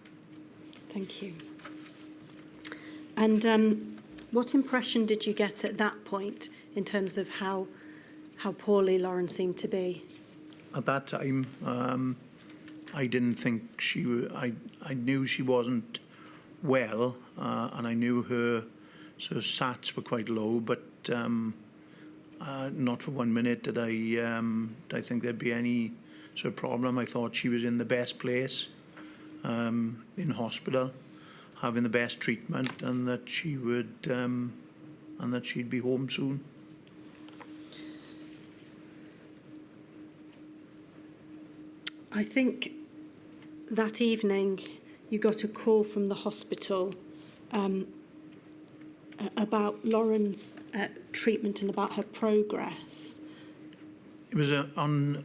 Thank you. And what impression did you get at that point in terms of how poorly Lauren seemed to be? At that time, I didn't think I knew she wasn't well, and I knew her sort of SATs were quite low, but not for 1 minute did I think there'd be any sort of problem. I thought she was in the best place, in hospital, having the best treatment, and that she would, and that she'd be home soon. I think that evening you got a call from the hospital about Lauren's treatment and about her progress. It was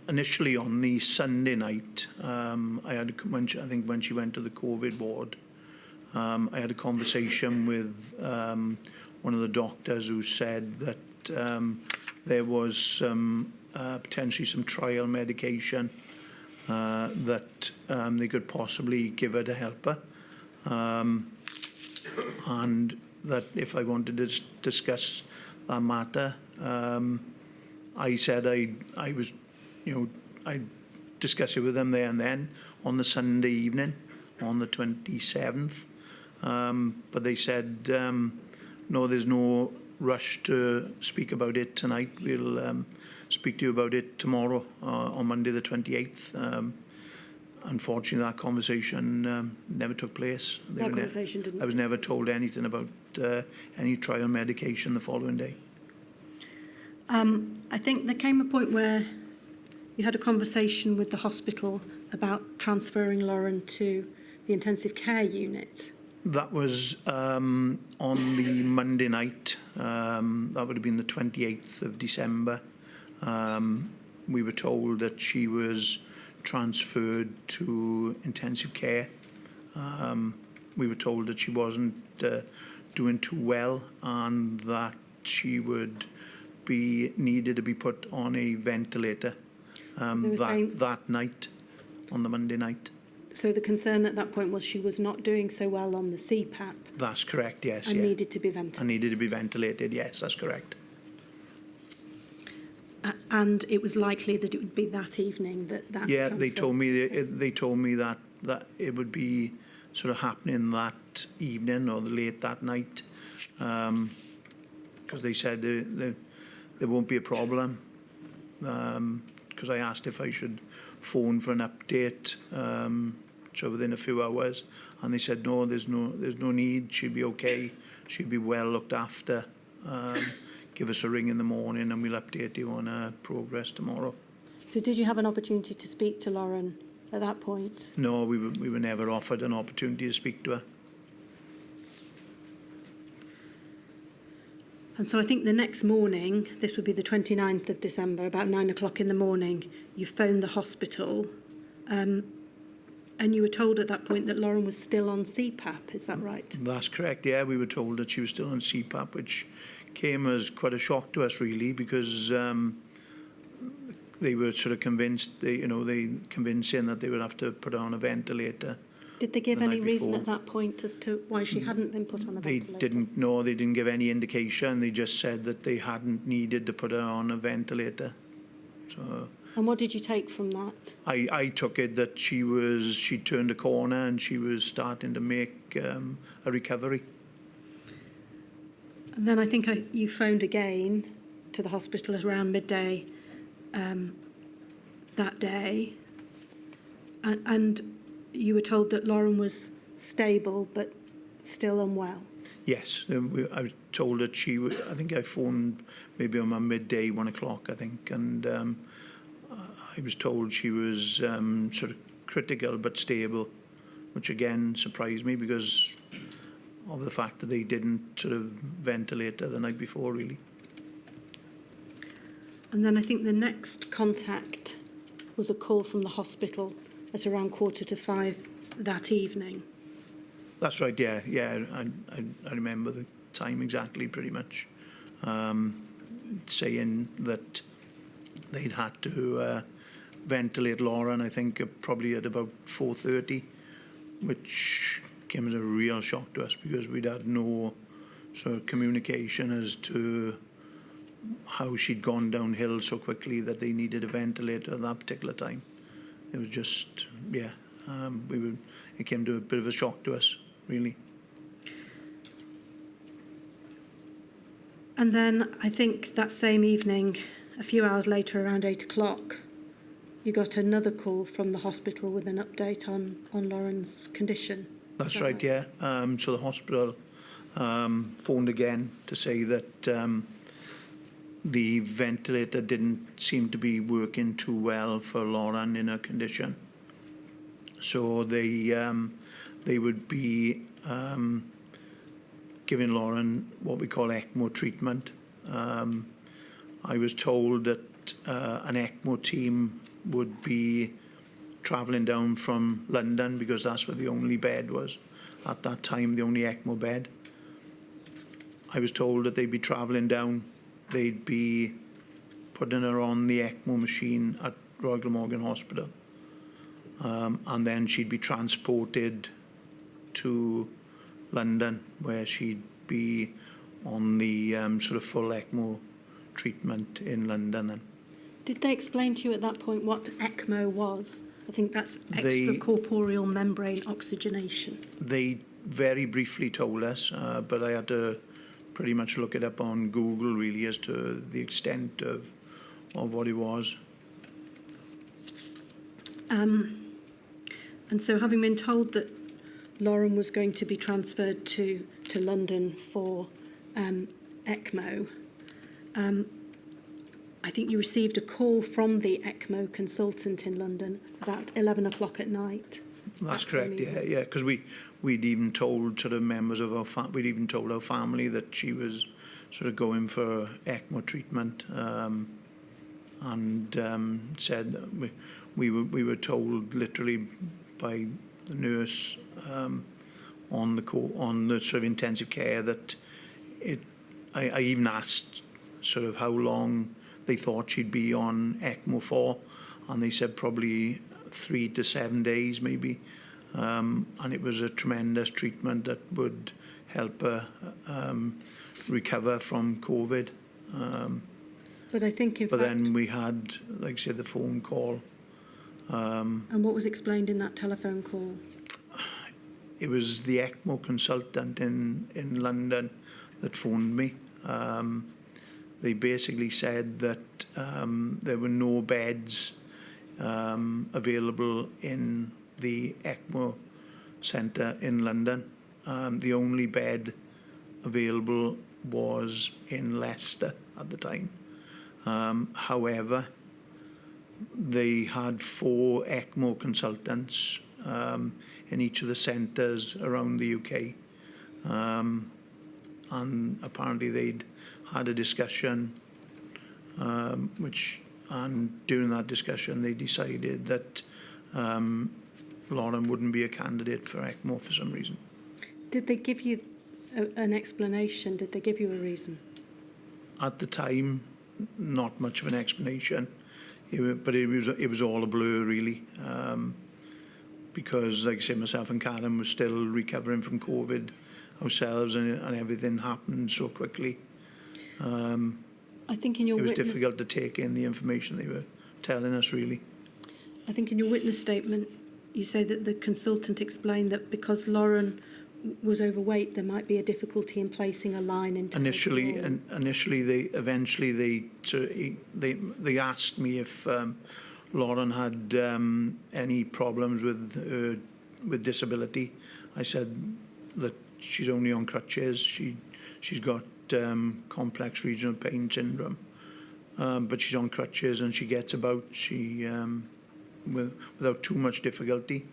initially on the Sunday night. I think when she went to the COVID ward, I had a conversation with one of the doctors who said that there was some potentially some trial medication that they could possibly give her to help her, and that if I wanted to discuss that matter, I said I was, I'd discuss it with them there and then on the Sunday evening, on the 27th. But they said, no, there's no rush to speak about it tonight. We'll speak to you about it tomorrow, on Monday the 28th. Unfortunately, that conversation never took place. That conversation didn't. I was never told anything about any trial medication the following day. I think there came a point where you had a conversation with the hospital about transferring Lauren to the intensive care unit. That was on the Monday night. That would have been the 28th of December. We were told that she was transferred to intensive care. We were told that she wasn't doing too well and that she would be needed to be put on a ventilator that night, on the Monday night. So the concern at that point was she was not doing so well on the CPAP. That's correct, yes. And yeah. needed to be ventilated. And needed to be ventilated, yes, that's correct. And it was likely that it would be that evening that Yeah, transfer. they told me that it would be sort of happening that evening or late that night, because they said there won't be a problem. Because I asked if I should phone for an update, so within a few hours, and they said no, there's no need. She'll be okay. She'll be well looked after. Give us a ring in the morning and we'll update you on her progress tomorrow. So did you have an opportunity to speak to Lauren at that point? No, we were never offered an opportunity to speak to her. And so I think the next morning, this would be the 29th of December, about 9 o'clock in the morning, you phoned the hospital and you were told at that point that Lauren was still on CPAP, is that right? That's correct, yeah. We were told that she was still on CPAP, which came as quite a shock to us, really, because they were sort of convinced, they convincing that they would have to put her on a ventilator. Did they give any reason at that point as to why she hadn't been put on a ventilator? They didn't give any indication. They just said that they hadn't needed to put her on a ventilator. So. And what did you take from that? I took it that she turned a corner and she was starting to make a recovery. And then I think you phoned again to the hospital at around midday that day, and you were told that Lauren was stable but still unwell. Yes, I was told that I think I phoned maybe on my midday, 1 o'clock, I think, and I was told she was sort of critical but stable, which again surprised me because of the fact that they didn't sort of ventilate her the night before, really. And then I think the next contact was a call from the hospital at around 4:45 that evening. That's right, yeah. I remember the time exactly, pretty much, saying that they'd had to ventilate Lauren, I think, probably at about 4:30, which came as a real shock to us because we'd had no sort of communication as to how she'd gone downhill so quickly that they needed a ventilator at that particular time. It was just, it came to a bit of a shock to us, really. And then I think that same evening, a few hours later, around 8 o'clock, you got another call from the hospital with an update on Lauren's condition. That's right, yeah. So the hospital phoned again to say that the ventilator didn't seem to be working too well for Lauren in her condition. So they would be giving Lauren what we call ECMO treatment. I was told that an ECMO team would be travelling down from London because that's where the only bed was at that time, the only ECMO bed. I was told that they'd be travelling down, they'd be putting her on the ECMO machine at Royal Glamorgan Hospital, and then she'd be transported to London where she'd be on the sort of full ECMO treatment in London then. Did they explain to you at that point what ECMO was? I think that's extracorporeal membrane oxygenation. They very briefly told us, but I had to pretty much look it up on Google really as to the extent of what it was. And so having been told that Lauren was going to be transferred to London for ECMO, I think you received a call from the ECMO consultant in London about 11 o'clock at night. That's correct, yeah, because we'd even told sort of members of our we'd even told our family that she was sort of going for ECMO treatment, and said that we were told literally by the nurse on the sort of intensive care that I even asked sort of how long they thought she'd be on ECMO for, and they said probably 3 to 7 days maybe, and it was a tremendous treatment that would help her recover from COVID. But I think in but fact... then we had, like I said, the phone call. And what was explained in that telephone call? It was the ECMO consultant in London that phoned me. They basically said that there were no beds available in the ECMO centre in London. The only bed available was in Leicester at the time. However, they had 4 ECMO consultants in each of the centres around the UK. And apparently they'd had a discussion, and during that discussion they decided that Lauren wouldn't be a candidate for ECMO for some reason. Did they give you an explanation? Did they give you a reason? At the time, not much of an explanation, but it was all a blur really, because, like I say, myself and Karen were still recovering from COVID ourselves, and everything happened so quickly. I think in your it was witness... difficult to take in the information they were telling us, really. I think in your witness statement, you say that the consultant explained that because Lauren was overweight, there might be a difficulty in placing a line into Initially, they asked me if Lauren had any problems with disability. I said that she's only on crutches. She's got complex regional pain syndrome, but she's on crutches and she gets about without too much difficulty.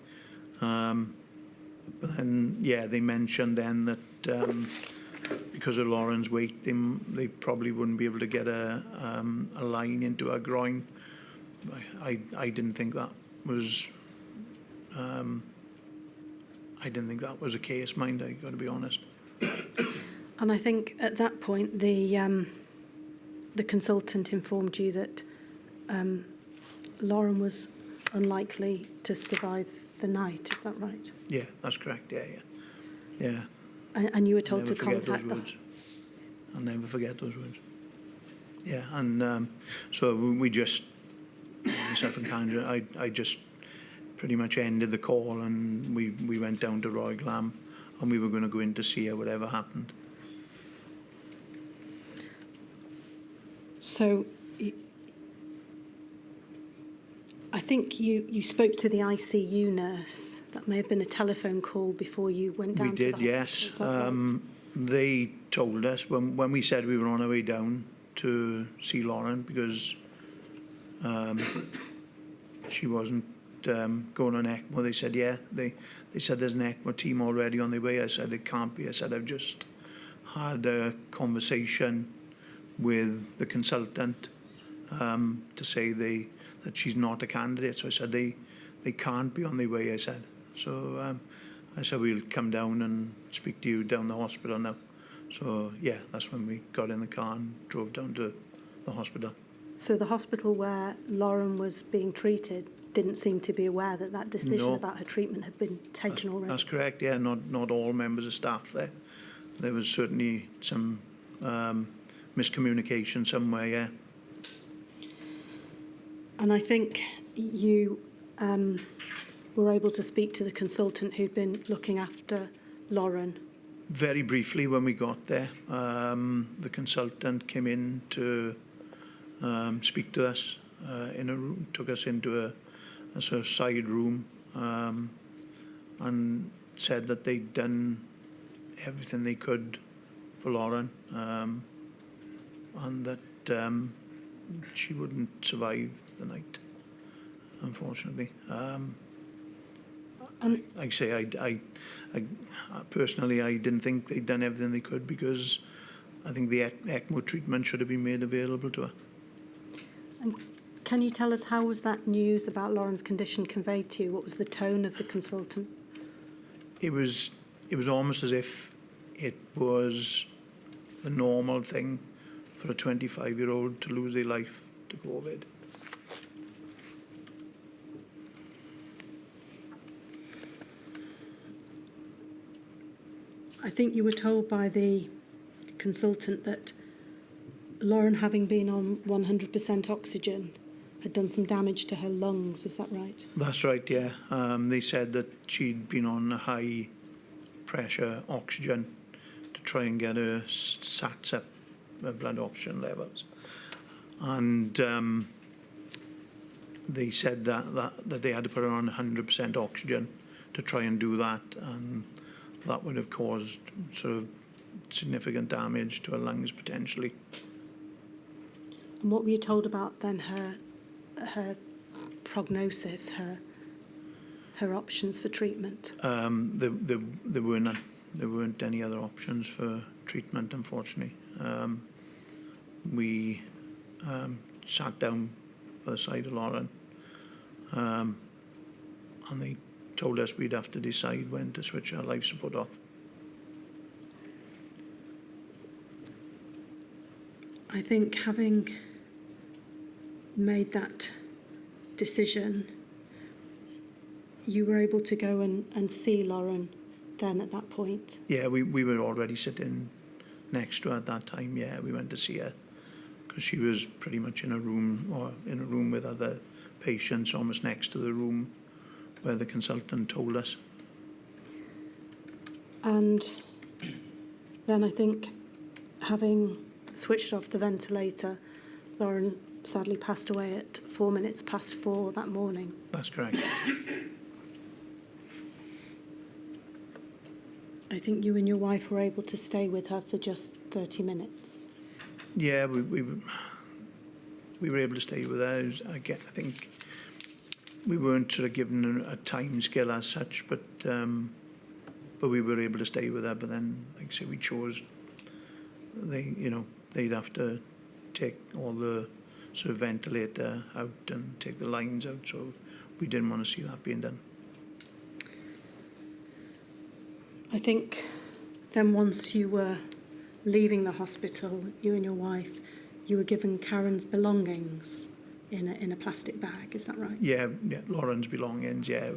But then, yeah, they mentioned then that because of Lauren's weight, they probably wouldn't be able to get a line into her groin. I didn't think that was. I didn't think that was a case, mind. I got to be honest. And I think at that point, the consultant informed you that Lauren was unlikely to survive the night. Is that right? Yeah, that's correct. Yeah. And you were told to contact them. I'll never forget those words. Yeah, and so we just, myself and Karen, I just pretty much ended the call, and we went down to Royal Glam, and we were going to go in to see her, whatever happened. So I think you spoke to the ICU nurse. That may have been a telephone call before you went down We to the did, hospital. yes. Is that right? They told us when we said we were on our way down to see Lauren because she wasn't going on ECMO. They said, yeah, they said there's an ECMO team already on their way. I said, it can't be. I said, I've just had a conversation with the consultant to say that she's not a candidate. So I said, they can't be on their way, I said. So I said, we'll come down and speak to you down the hospital now. So, yeah, that's when we got in the car and drove down to the hospital. So the hospital where Lauren was being treated didn't seem to be aware that that decision No. about her treatment had been taken already? That's correct, yeah, not all members of staff there. There was certainly some miscommunication somewhere, yeah. And I think you were able to speak to the consultant who'd been looking after Lauren. Very briefly when we got there, the consultant came in to speak to us in a room, took us into a sort of side room and said that they'd done everything they could for Lauren and that she wouldn't survive the night, unfortunately. Like I say, I personally, I didn't think they'd done everything they could because I think the ECMO treatment should have been made available to her. And can you tell us how was that news about Lauren's condition conveyed to you? What was the tone of the consultant? It was almost as if it was the normal thing for a 25-year-old to lose their life to COVID. I think you were told by the consultant that Lauren, having been on 100% oxygen, had done some damage to her lungs. Is that right? That's right, yeah. They said that she'd been on a high-pressure oxygen to try and get her sats up her blood oxygen levels. And they said that they had to put her on 100% oxygen to try and do that, and that would have caused sort of significant damage to her lungs potentially. And what were you told about then her prognosis, her options for treatment? There were none. There weren't any other options for treatment, unfortunately. We sat down by the side of Lauren and they told us we'd have to decide when to switch our life support off. I think having made that decision, you were able to go and see Lauren then at that point? Yeah, we were already sitting next to her at that time. Yeah, we went to see her because she was pretty much in a room with other patients, almost next to the room where the consultant told us. And then I think, having switched off the ventilator, Lauren sadly passed away at 4 minutes past 4 that morning. That's correct. I think you and your wife were able to stay with her for just 30 minutes. Yeah, we were able to stay with her. I think we weren't sort of given a time scale as such, but we were able to stay with her. But then, like I say, we chose. They'd have to take all the sort of ventilator out and take the lines out, so we didn't want to see that being done. I think then once you were leaving the hospital, you and your wife, you were given Karen's belongings in a plastic bag. Is that right? Yeah, Lauren's belongings. Yeah,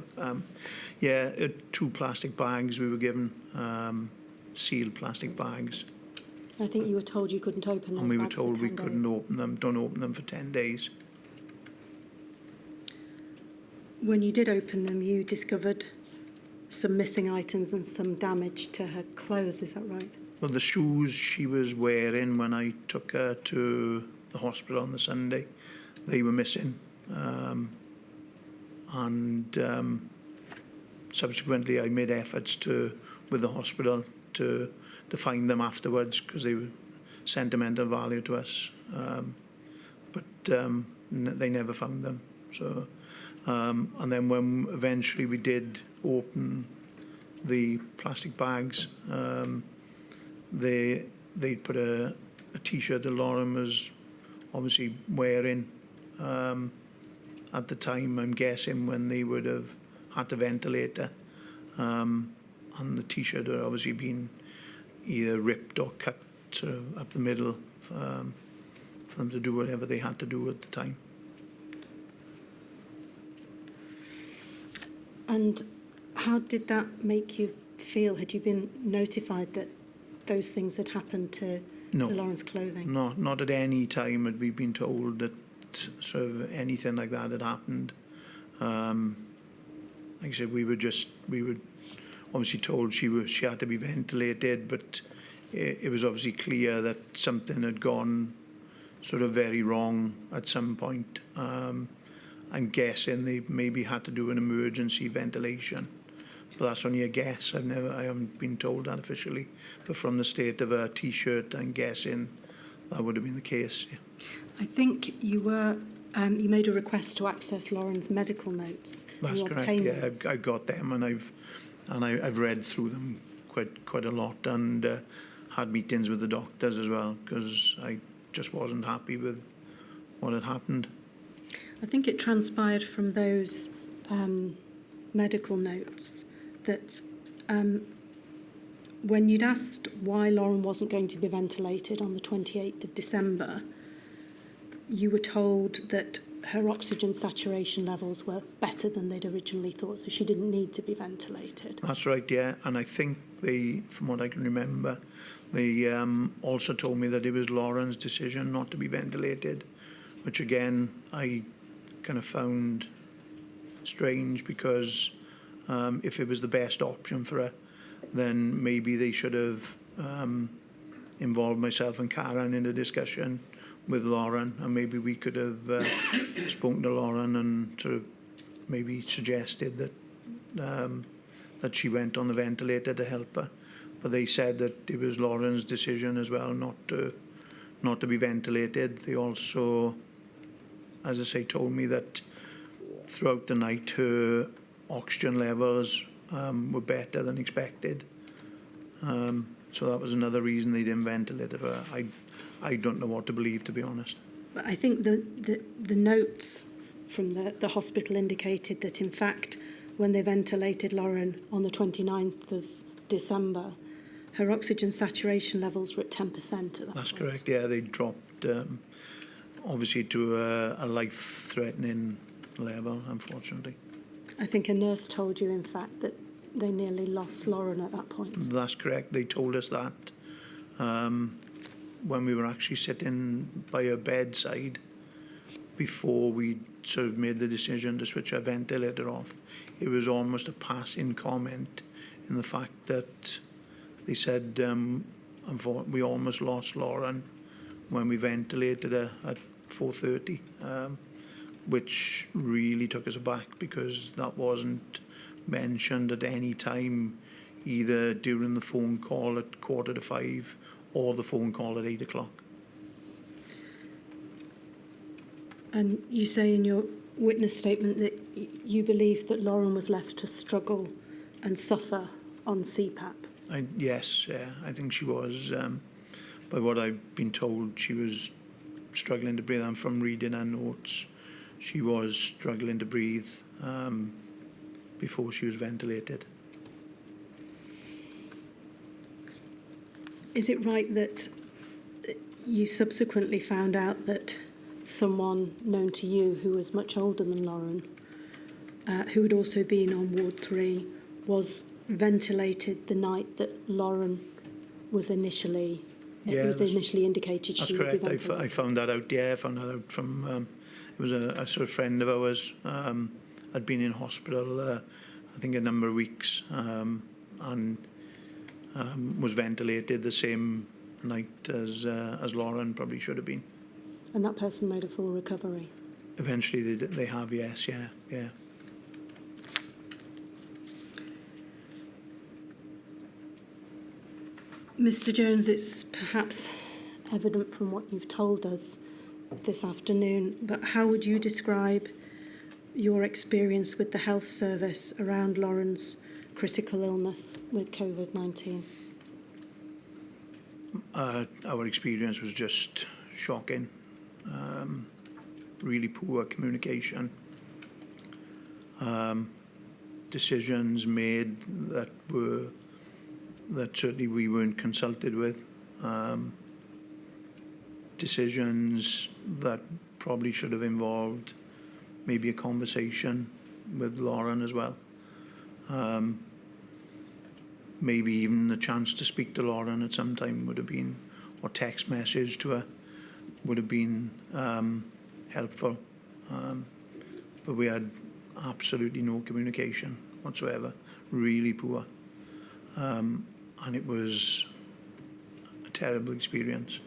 2 plastic bags we were given, sealed plastic bags. I think you were told you couldn't open those And we were bags for told 10 we days. couldn't open them. Don't open them for 10 days. When you did open them, you discovered some missing items and some damage to her clothes. Is that right? Well, the shoes she was wearing when I took her to the hospital on the Sunday, they were missing. Subsequently, I made efforts with the hospital to find them afterwards because they were sentimental value to us. But they never found them. So, and then when eventually we did open the plastic bags, they put a T-shirt that Lauren was obviously wearing at the time, I'm guessing, when they would have had to ventilate her. And the T-shirt had obviously been either ripped or cut sort of up the middle for them to do whatever they had to do at the time. And how did that make you feel? Had you been notified that those things had happened to Lauren's clothing? No, not at any time had we been told that sort of anything like that had happened. Like I said, we were obviously told she had to be ventilated, but it was obviously clear that something had gone sort of very wrong at some point. I'm guessing they maybe had to do an emergency ventilation, but that's only a guess. I haven't been told that officially, but from the state of her T-shirt, I'm guessing that would have been the case. Yeah. I think you were. You made a request to access Lauren's medical notes. That's correct. Yeah, I got them, and I've read through them quite a lot, and had meetings with the doctors as well, because I just wasn't happy with what had happened. I think it transpired from those medical notes that when you'd asked why Lauren wasn't going to be ventilated on the 28th of December, you were told that her oxygen saturation levels were better than they'd originally thought, so she didn't need to be ventilated. That's right, yeah. And I think from what I can remember, they also told me that it was Lauren's decision not to be ventilated, which again, I kind of found strange, because if it was the best option for her, then maybe they should have involved myself and Karen in a discussion with Lauren, and maybe we could have spoken to Lauren and sort of maybe suggested that she went on the ventilator to help her. But they said that it was Lauren's decision as well not to be ventilated. They also, as I say, told me that throughout the night her oxygen levels were better than expected. So that was another reason they didn't ventilate her. I don't know what to believe, to be honest. But I think the notes from the hospital indicated that, in fact, when they ventilated Lauren on the 29th of December, her oxygen saturation levels were at 10% at that That's point. correct, yeah. They dropped, obviously, to a life-threatening level, unfortunately. I think a nurse told you, in fact, that they nearly lost Lauren at that point. That's correct. They told us that when we were actually sitting by her bedside before we sort of made the decision to switch our ventilator off. It was almost a passing comment in the fact that they said we almost lost Lauren when we ventilated her at 4:30, which really took us aback, because that wasn't mentioned at any time, either during the phone call at 4:45 or the phone call at 8 o'clock. And you say in your witness statement that you believe that Lauren was left to struggle and suffer on CPAP. Yes, I think she was. By what I've been told, she was struggling to breathe. And from reading her notes, she was struggling to breathe before she was ventilated. Is it right that you subsequently found out that someone known to you who was much older than Lauren, who had also been on Ward 3, was ventilated the night that Lauren was initially indicated she would be ventilated? That's correct. I found that out. Yeah, I found that out from it was a sort of friend of ours. Had been in hospital, I think, a number of weeks, and was ventilated the same night as Lauren probably should have been. And that person made a full recovery? Eventually they have, yes, yeah. Mr. Jones, it's perhaps evident from what you've told us this afternoon, but how would you describe your experience with the health service around Lauren's critical illness with COVID-19? Our experience was just shocking. Really poor communication. Decisions made that certainly we weren't consulted with. Decisions that probably should have involved maybe a conversation with Lauren as well. Maybe even the chance to speak to Lauren at some time would have been, or text message to her would have been helpful. But we had absolutely no communication whatsoever, really poor. And it was a terrible experience.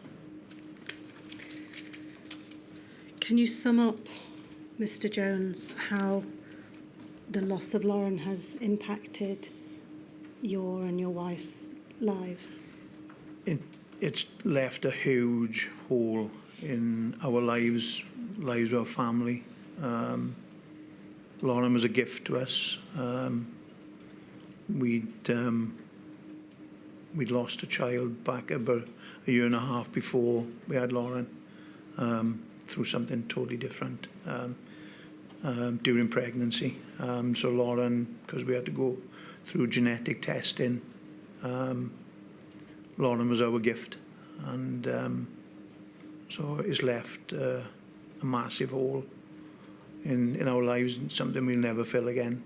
Can you sum up, Mr. Jones, how the loss of Lauren has impacted your and your wife's lives? It's left a huge hole in our lives of our family. Lauren was a gift to us. We'd lost a child back about a year and a half before we had Lauren, through something totally different, during pregnancy. So Lauren, because we had to go through genetic testing, Lauren was our gift, and so it's left a massive hole in our lives, and something we'll never fill again.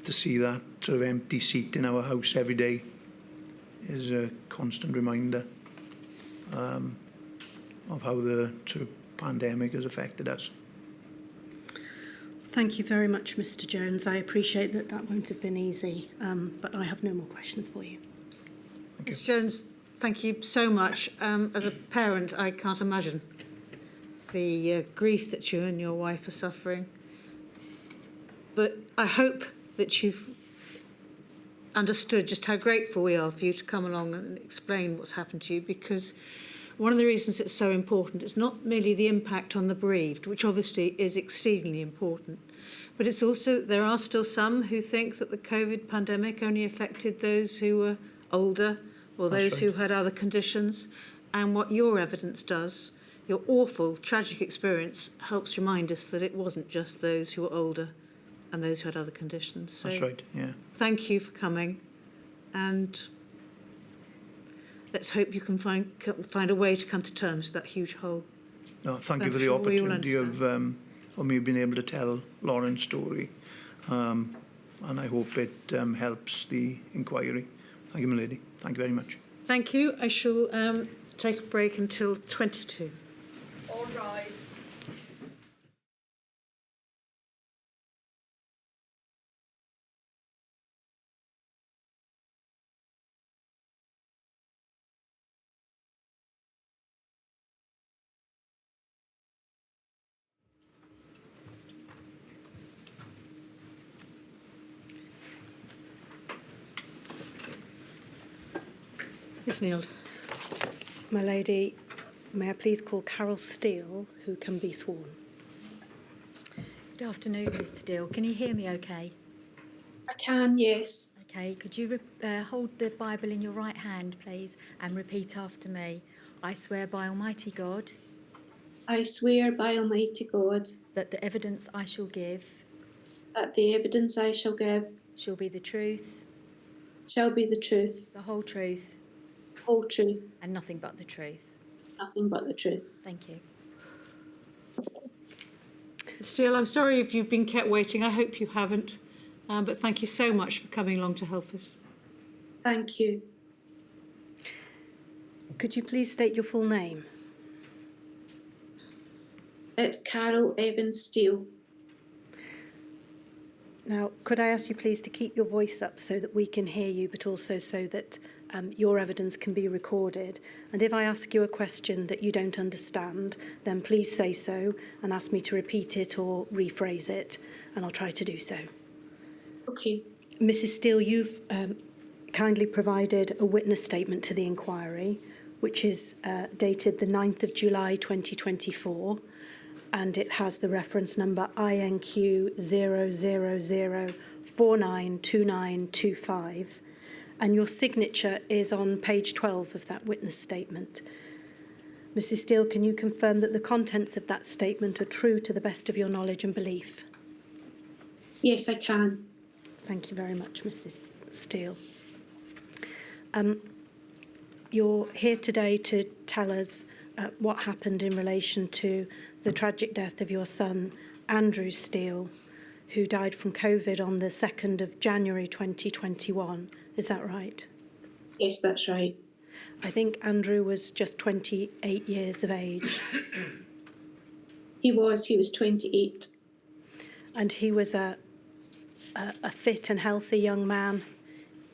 To see that sort of empty seat in our house every day is a constant reminder of how the sort of pandemic has affected us. Thank you very much, Mr. Jones. I appreciate that won't have been easy, but I have no more questions for you. Thank you. Ms Jones, thank you so much. As a parent, I can't imagine the grief that you and your wife are suffering. But I hope that you've understood just how grateful we are for you to come along and explain what's happened to you, because one of the reasons it's so important is not merely the impact on the bereaved, which obviously is exceedingly important, but it's also there are still some who think that the COVID pandemic only affected those who were older or That's those right. who had other conditions. And what your evidence does, your awful, tragic experience, helps remind us that it wasn't just those who were older and those who had other conditions. So That's right, yeah. thank you for coming, and let's hope you can find a way to come to terms with that huge hole. No, thank you I'm for the sure we all opportunity of me being able to tell Lauren's story, and I hope it helps the inquiry. Thank you, my lady. Thank you very much. Thank you. I shall take a break until 22. All rise. Ms Neald. My lady, may I please call Carole Steele, who can be sworn? Good afternoon, Miss Steele. Can you hear me okay? I can, yes. Okay, could you hold the Bible in your right hand, please, and repeat after me? I swear by Almighty God I swear by Almighty God that the evidence I shall give that the evidence I shall give shall be the truth, shall be the truth, the whole truth, whole truth, and nothing but the truth. nothing but the truth. Thank you. Steele, I'm sorry if you've been kept waiting. I hope you haven't. But thank you so much for coming along to help us. Thank you. Could you please state your full name? It's Carole Evans Steele. Now, could I ask you please to keep your voice up so that we can hear you, but also so that your evidence can be recorded. And if I ask you a question that you don't understand, then please say so and ask me to repeat it or rephrase it, and I'll try to do so. Okay. Mrs. Steele, you've kindly provided a witness statement to the inquiry, which is dated the 9th of July 2024, and it has the reference number INQ 000492925, and your signature is on page 12 of that witness statement. Mrs. Steele, can you confirm that the contents of that statement are true to the best of your knowledge and belief? Yes, I can. Thank you very much, Mrs. Steele. You're here today to tell us what happened in relation to the tragic death of your son, Andrew Steele, who died from COVID on the 2nd of January 2021. Is that right? Yes, that's right. I think Andrew was just 28 years of age. He was 28. And he was a fit and healthy young man.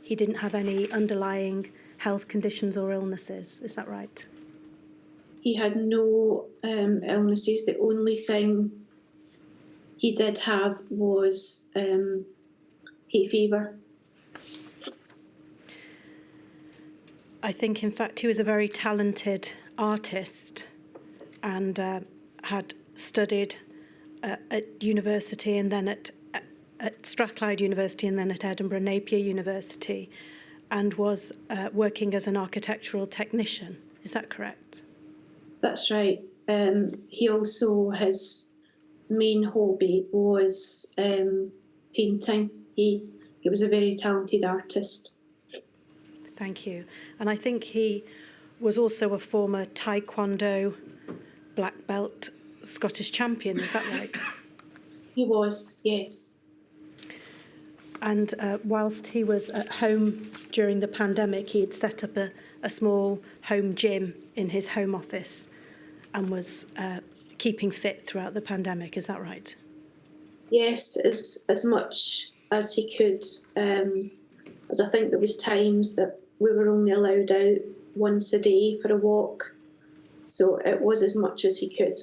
He didn't have any underlying health conditions or illnesses. Is that right? He had no illnesses. The only thing he did have was hay fever. I think, in fact, he was a very talented artist and had studied at university and then at Strathclyde University and then at Edinburgh Napier University, and was working as an architectural technician. Is that correct? That's right. He also, his main hobby was painting. He was a very talented artist. Thank you. And I think he was also a former Taekwondo black belt Scottish champion. Is that right? He was, yes. And whilst he was at home during the pandemic, he had set up a small home gym in his home office and was keeping fit throughout the pandemic. Is that right? Yes, as much as he could. As I think there was times that we were only allowed out once a day for a walk. So it was as much as he could.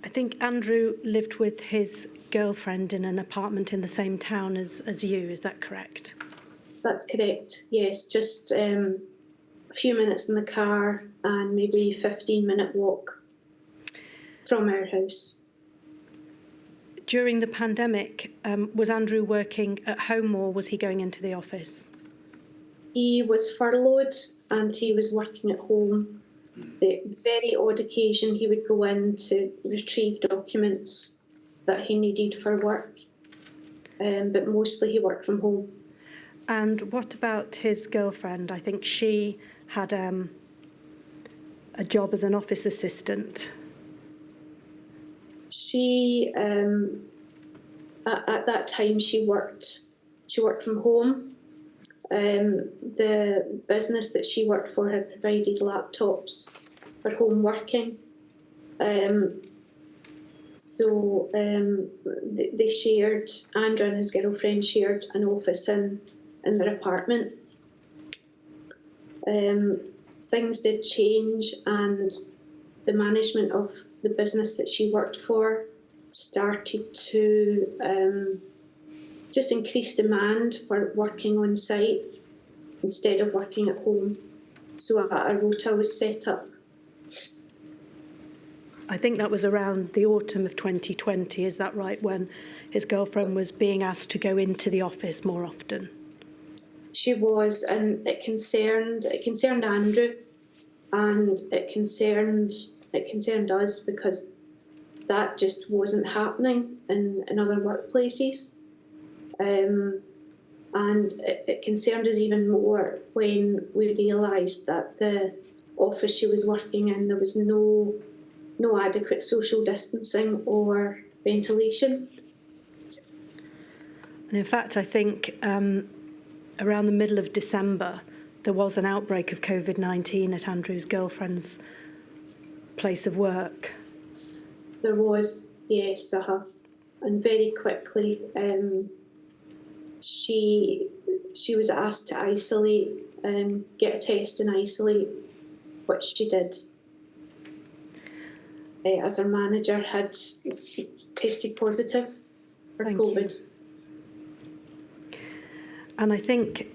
I think Andrew lived with his girlfriend in an apartment in the same town as you. Is that correct? That's correct, yes. Just a few minutes in the car and maybe 15-minute walk from our house. During the pandemic, was Andrew working at home or was he going into the office? He was furloughed and he was working at home. The very odd occasion he would go in to retrieve documents that he needed for work, but mostly he worked from home. And what about his girlfriend? I think she had a job as an office assistant. She, at that time, she worked from home. The business that she worked for had provided laptops for home working. So they shared, Andrew and his girlfriend shared an office in their apartment. Things did change, and the management of the business that she worked for started to just increase demand for working on site instead of working at home. So a rota was set up. I think that was around the autumn of 2020, is that right, when his girlfriend was being asked to go into the office more often? She was, and it concerned Andrew, and it concerned us because that just wasn't happening in other workplaces. And it concerned us even more when we realised that the office she was working in, there was no adequate social distancing or ventilation. And in fact, I think around the middle of December, there was an outbreak of COVID-19 at Andrew's girlfriend's place of work. There was, yes, and very quickly she she was asked to isolate, get a test and isolate, which she did. As her manager had tested positive for Thank COVID. you. And I think,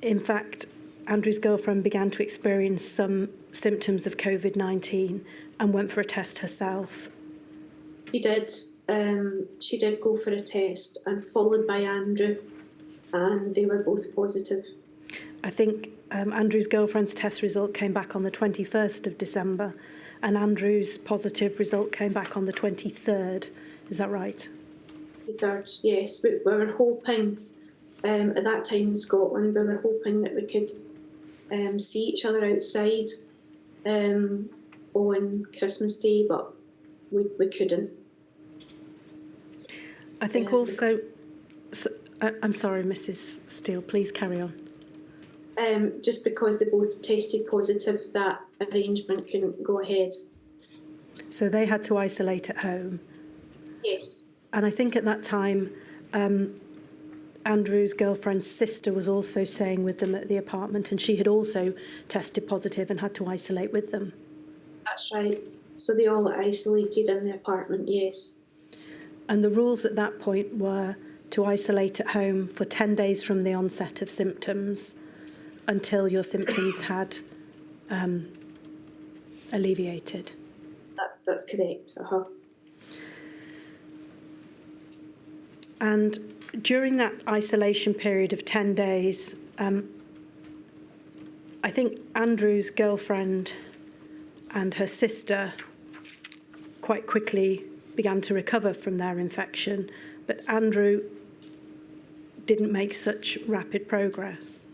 in fact, Andrew's girlfriend began to experience some symptoms of COVID-19 and went for a test herself. She did. She did go for a test, and followed by Andrew, and they were both positive. I think Andrew's girlfriend's test result came back on the 21st of December, and Andrew's positive result came back on the 23rd. Is that right? 23rd, yes. We were hoping, at that time in Scotland, we were hoping that we could see each other outside on Christmas Day, but we couldn't. I think also... I'm sorry, Mrs. Steele, please carry on. Just because they both tested positive, that arrangement couldn't go ahead. So they had to isolate at home. Yes. And I think at that time, Andrew's girlfriend's sister was also staying with them at the apartment, and she had also tested positive and had to isolate with them. That's right. So they all isolated in the apartment, yes. And the rules at that point were to isolate at home for 10 days from the onset of symptoms until your symptoms had alleviated. That's correct. And during that isolation period of 10 days, I think Andrew's girlfriend and her sister quite quickly began to recover from their infection, but Andrew didn't make such rapid progress.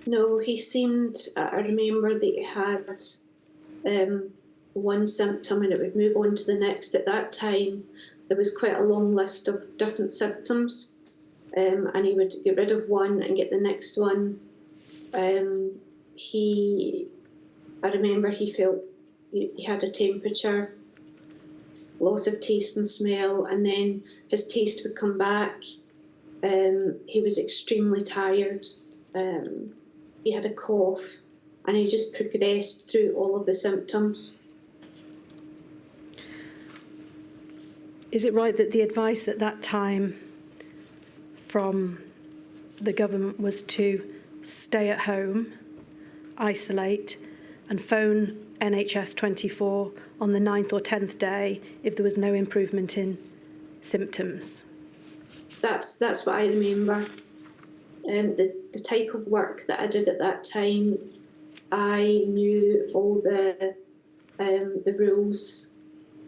No, he seemed, I remember that he had one symptom and it would move on to the next. At that time, there was quite a long list of different symptoms, and he would get rid of one and get the next one. I remember he felt he had a temperature, loss of taste and smell, and then his taste would come back. He was extremely tired. He had a cough, and he just progressed through all of the symptoms. Is it right that the advice at that time from the government was to stay at home, isolate, and phone NHS 24 on the 9th or 10th day if there was no improvement in symptoms? That's what I remember. The type of work that I did at that time, I knew all the rules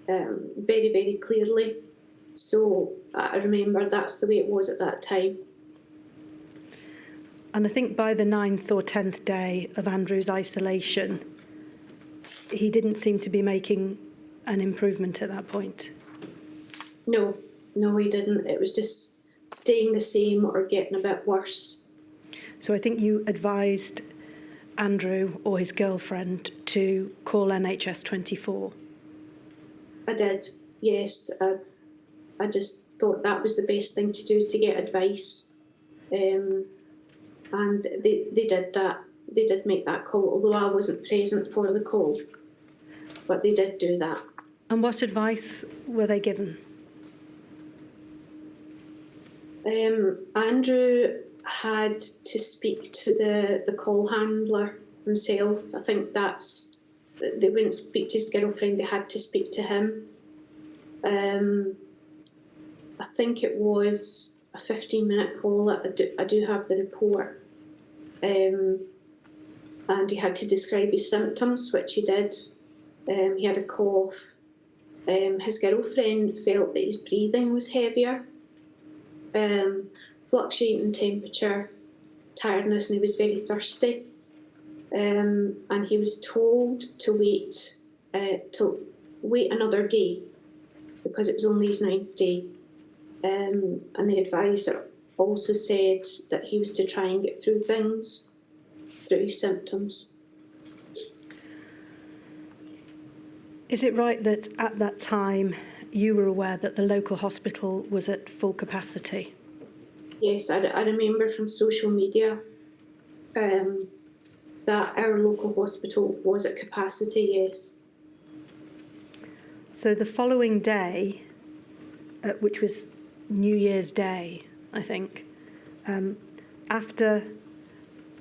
very, very clearly. So I remember that's the way it was at that time. And I think by the 9th or 10th day of Andrew's isolation, he didn't seem to be making an improvement at that point. No, he didn't. It was just staying the same or getting a bit worse. So I think you advised Andrew or his girlfriend to call NHS 24. I did, yes. I just thought that was the best thing to do to get advice. And they did that. They did make that call, although I wasn't present for the call. But they did do that. And what advice were they given? Andrew had to speak to the call handler himself. I think they wouldn't speak to his girlfriend, they had to speak to him. I think it was a 15-minute call. I do have the report. And he had to describe his symptoms, which he did. He had a cough. His girlfriend felt that his breathing was heavier, fluctuating temperature, tiredness, and he was very thirsty. And he was told to wait another day because it was only his 9th day. And the advisor also said that he was to try and get through things, through his symptoms. Is it right that at that time you were aware that the local hospital was at full capacity? Yes, I remember from social media that our local hospital was at capacity, yes. So the following day, which was New Year's Day, I think, after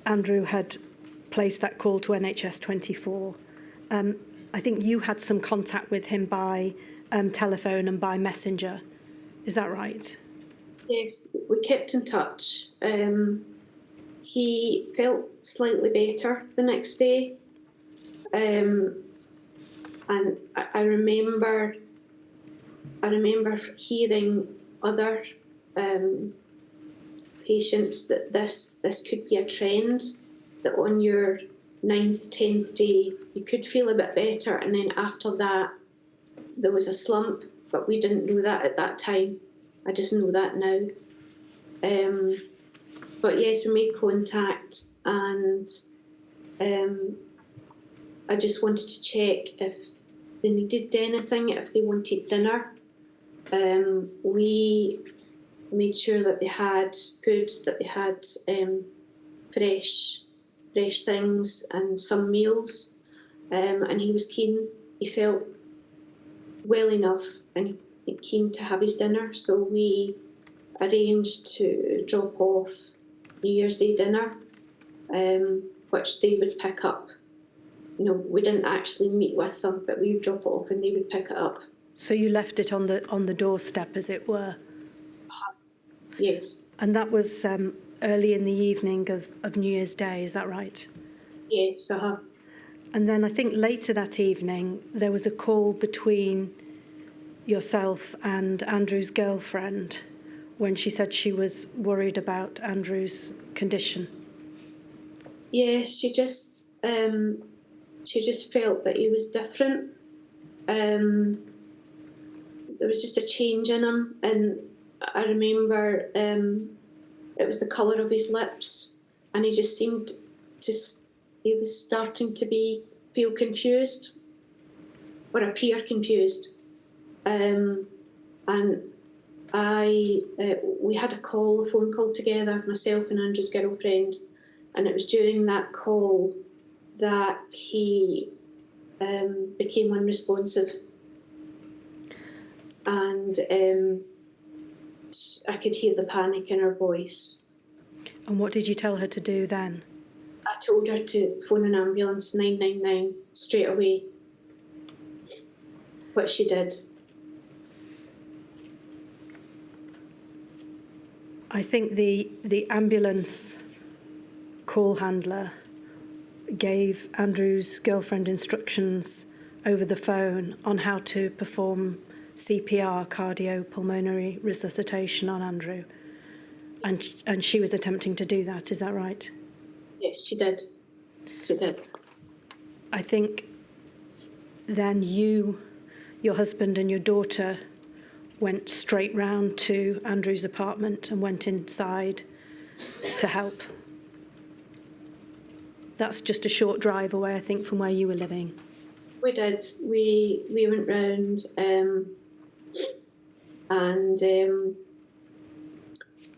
Andrew had placed that call to NHS 24, I think you had some contact with him by telephone and by messenger. Is that right? Yes, we kept in touch. He felt slightly better the next day. And I remember hearing other patients that this could be a trend, that on your 9th, 10th day you could feel a bit better, and then after that there was a slump, but we didn't know that at that time. I just know that now. But yes, we made contact, and I just wanted to check if they needed anything, if they wanted dinner. We made sure that they had food, that they had fresh things and some meals. And he was keen. He felt well enough and keen to have his dinner. So we arranged to drop off New Year's Day dinner, which they would pick up. You know, we didn't actually meet with them, but we would drop it off and they would pick it up. So you left it on the doorstep, as it were? Yes. And that was early in the evening of New Year's Day, is that right? Yes, And then I think later that evening, there was a call between yourself and Andrew's girlfriend when she said she was worried about Andrew's condition. Yes, she just felt that he was different. There was just a change in him, and I remember it was the colour of his lips, and he just seemed he was starting to feel confused or appear confused. And we had a phone call together, myself and Andrew's girlfriend, and it was during that call that he became unresponsive. And I could hear the panic in her voice. And what did you tell her to do then? I told her to phone an ambulance, 999, straight away, which she did. I think the ambulance call handler gave Andrew's girlfriend instructions over the phone on how to perform CPR, cardiopulmonary resuscitation, on Andrew. And she was attempting to do that, is that right? Yes, she did. She did. I think then you, your husband and your daughter went straight round to Andrew's apartment and went inside to help. That's just a short drive away, I think, from where you were living. We did. We went round and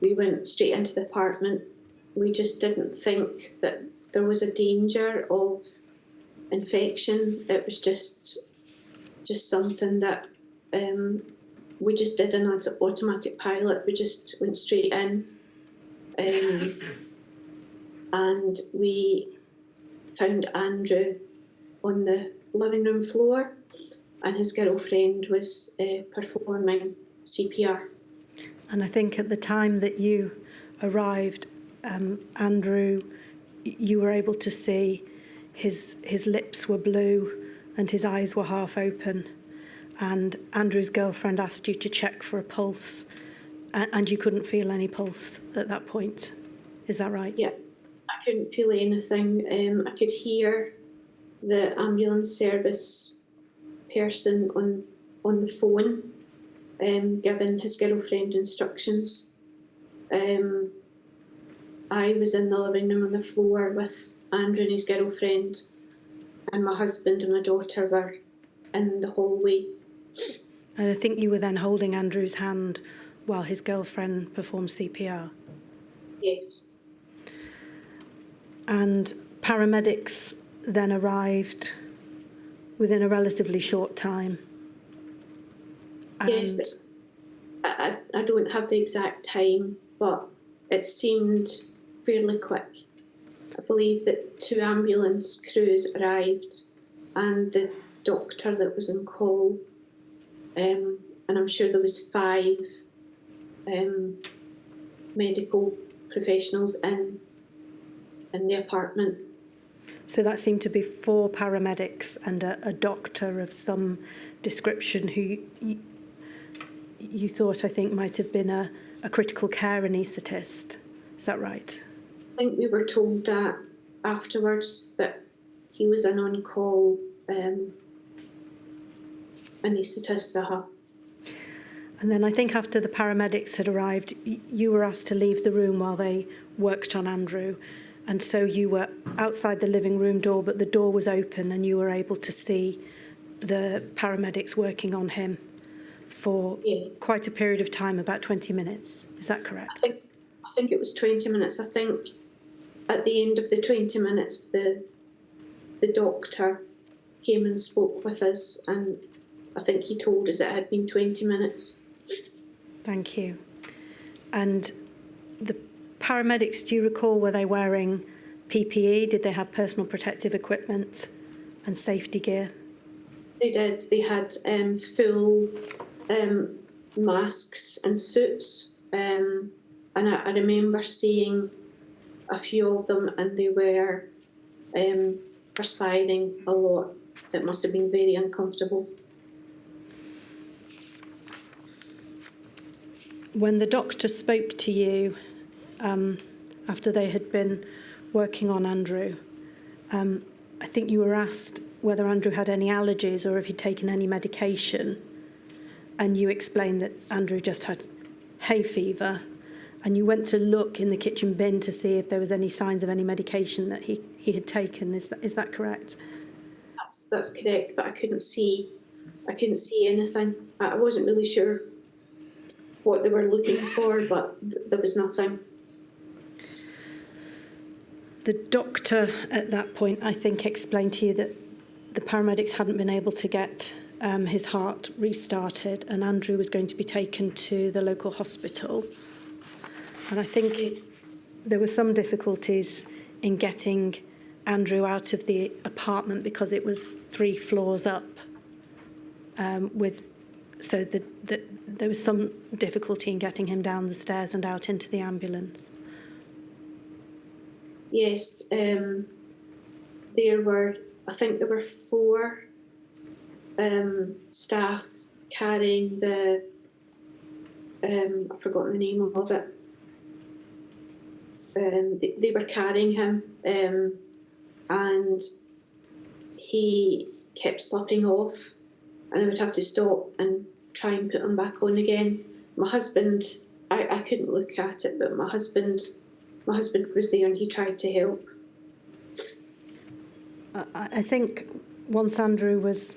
we went straight into the apartment. We just didn't think that there was a danger of infection. It was just something that we just did an automatic pilot. We just went straight in, and we found Andrew on the living room floor, and his girlfriend was performing CPR. And I think at the time that you arrived, Andrew, you were able to see his lips were blue and his eyes were half open. And Andrew's girlfriend asked you to check for a pulse, and you couldn't feel any pulse at that point. Is that right? Yeah, I couldn't feel anything. I could hear the ambulance service person on the phone giving his girlfriend instructions. I was in the living room on the floor with Andrew and his girlfriend, and my husband and my daughter were in the hallway. And I think you were then holding Andrew's hand while his girlfriend performed CPR. Yes. And paramedics then arrived within a relatively short time. Yes, I don't have the exact time, but it seemed fairly quick. I believe that 2 ambulance crews arrived and the doctor that was on call, and I'm sure there was 5 medical professionals in the apartment. So that seemed to be 4 paramedics and a doctor of some description who you thought, I think, might have been a critical care anaesthetist. Is that right? I think we were told that afterwards that he was an on-call anaesthetist. And then I think after the paramedics had arrived, you were asked to leave the room while they worked on Andrew. And so you were outside the living room door, but the door was open and you were able to see the paramedics working on him for quite a period of time, about 20 minutes. Is that correct? I think it was 20 minutes. I think at the end of the 20 minutes, the doctor came and spoke with us, and I think he told us it had been 20 minutes. Thank you. And the paramedics, do you recall, were they wearing PPE? Did they have personal protective equipment and safety gear? They did. They had full masks and suits, and I remember seeing a few of them, and they were perspiring a lot. It must have been very uncomfortable. When the doctor spoke to you after they had been working on Andrew, I think you were asked whether Andrew had any allergies or if he'd taken any medication. And you explained that Andrew just had hay fever. And you went to look in the kitchen bin to see if there was any signs of any medication that he had taken. Is that correct? That's correct, but I couldn't see anything. I wasn't really sure what they were looking for, but there was nothing. The doctor at that point, I think, explained to you that the paramedics hadn't been able to get his heart restarted, and Andrew was going to be taken to the local hospital. And I think there were some difficulties in getting Andrew out of the apartment because it was 3 floors up. So there was some difficulty in getting him down the stairs and out into the ambulance. Yes, I think there were 4 staff carrying the, I've forgotten the name of it. They were carrying him, and he kept slipping off, and I would have to stop and try and put him back on again. My husband, I couldn't look at it, but my husband was there and he tried to help. I think once Andrew was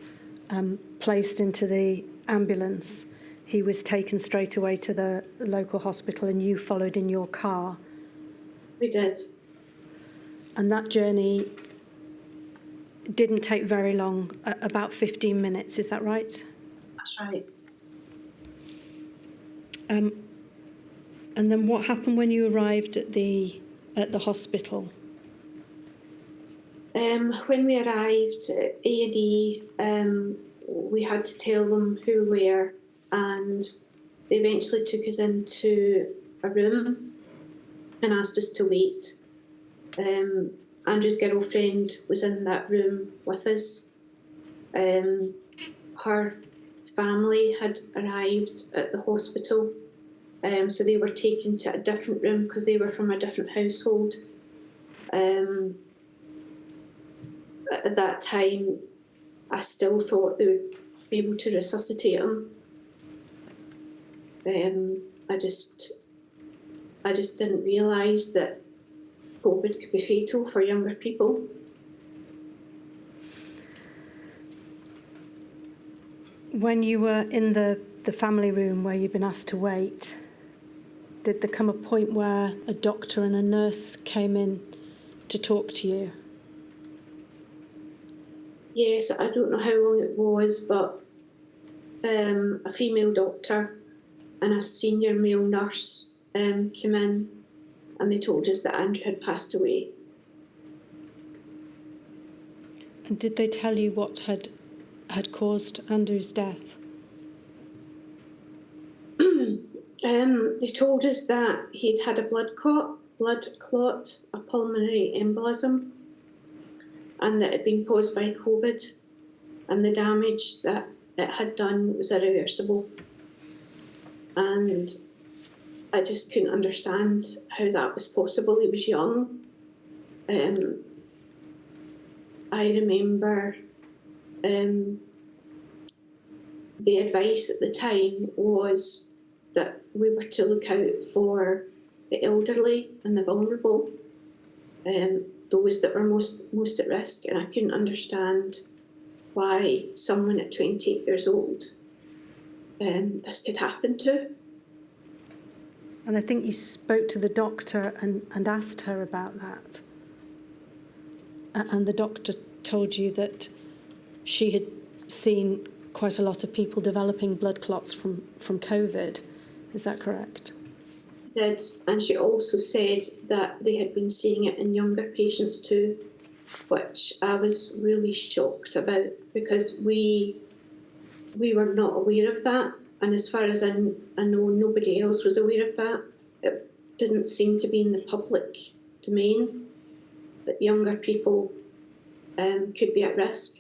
placed into the ambulance, he was taken straight away to the local hospital and you followed in your car. We did. And that journey didn't take very long, about 15 minutes, is that right? That's right. And then what happened when you arrived at the hospital? When we arrived at A&E, we had to tell them who we were, and they eventually took us into a room and asked us to wait. Andrew's girlfriend was in that room with us. Her family had arrived at the hospital, so they were taken to a different room because they were from a different household. At that time, I still thought they would be able to resuscitate him. I just didn't realise that COVID could be fatal for younger people. When you were in the family room where you'd been asked to wait, did there come a point where a doctor and a nurse came in to talk to you? Yes, I don't know how long it was, but a female doctor and a senior male nurse came in, and they told us that Andrew had passed away. And did they tell you what had caused Andrew's death? They told us that he'd had a blood clot, a pulmonary embolism, and that it had been caused by COVID, and the damage that it had done was irreversible. And I just couldn't understand how that was possible. He was young. I remember the advice at the time was that we were to look out for the elderly and the vulnerable, those that were most at risk. And I couldn't understand why someone at 28 years old this could happen to. And I think you spoke to the doctor and asked her about that. And the doctor told you that she had seen quite a lot of people developing blood clots from COVID. Is that correct? Did, and she also said that they had been seeing it in younger patients too, which I was really shocked about, because we were not aware of that, and as far as I know, nobody else was aware of that. It didn't seem to be in the public domain that younger people could be at risk.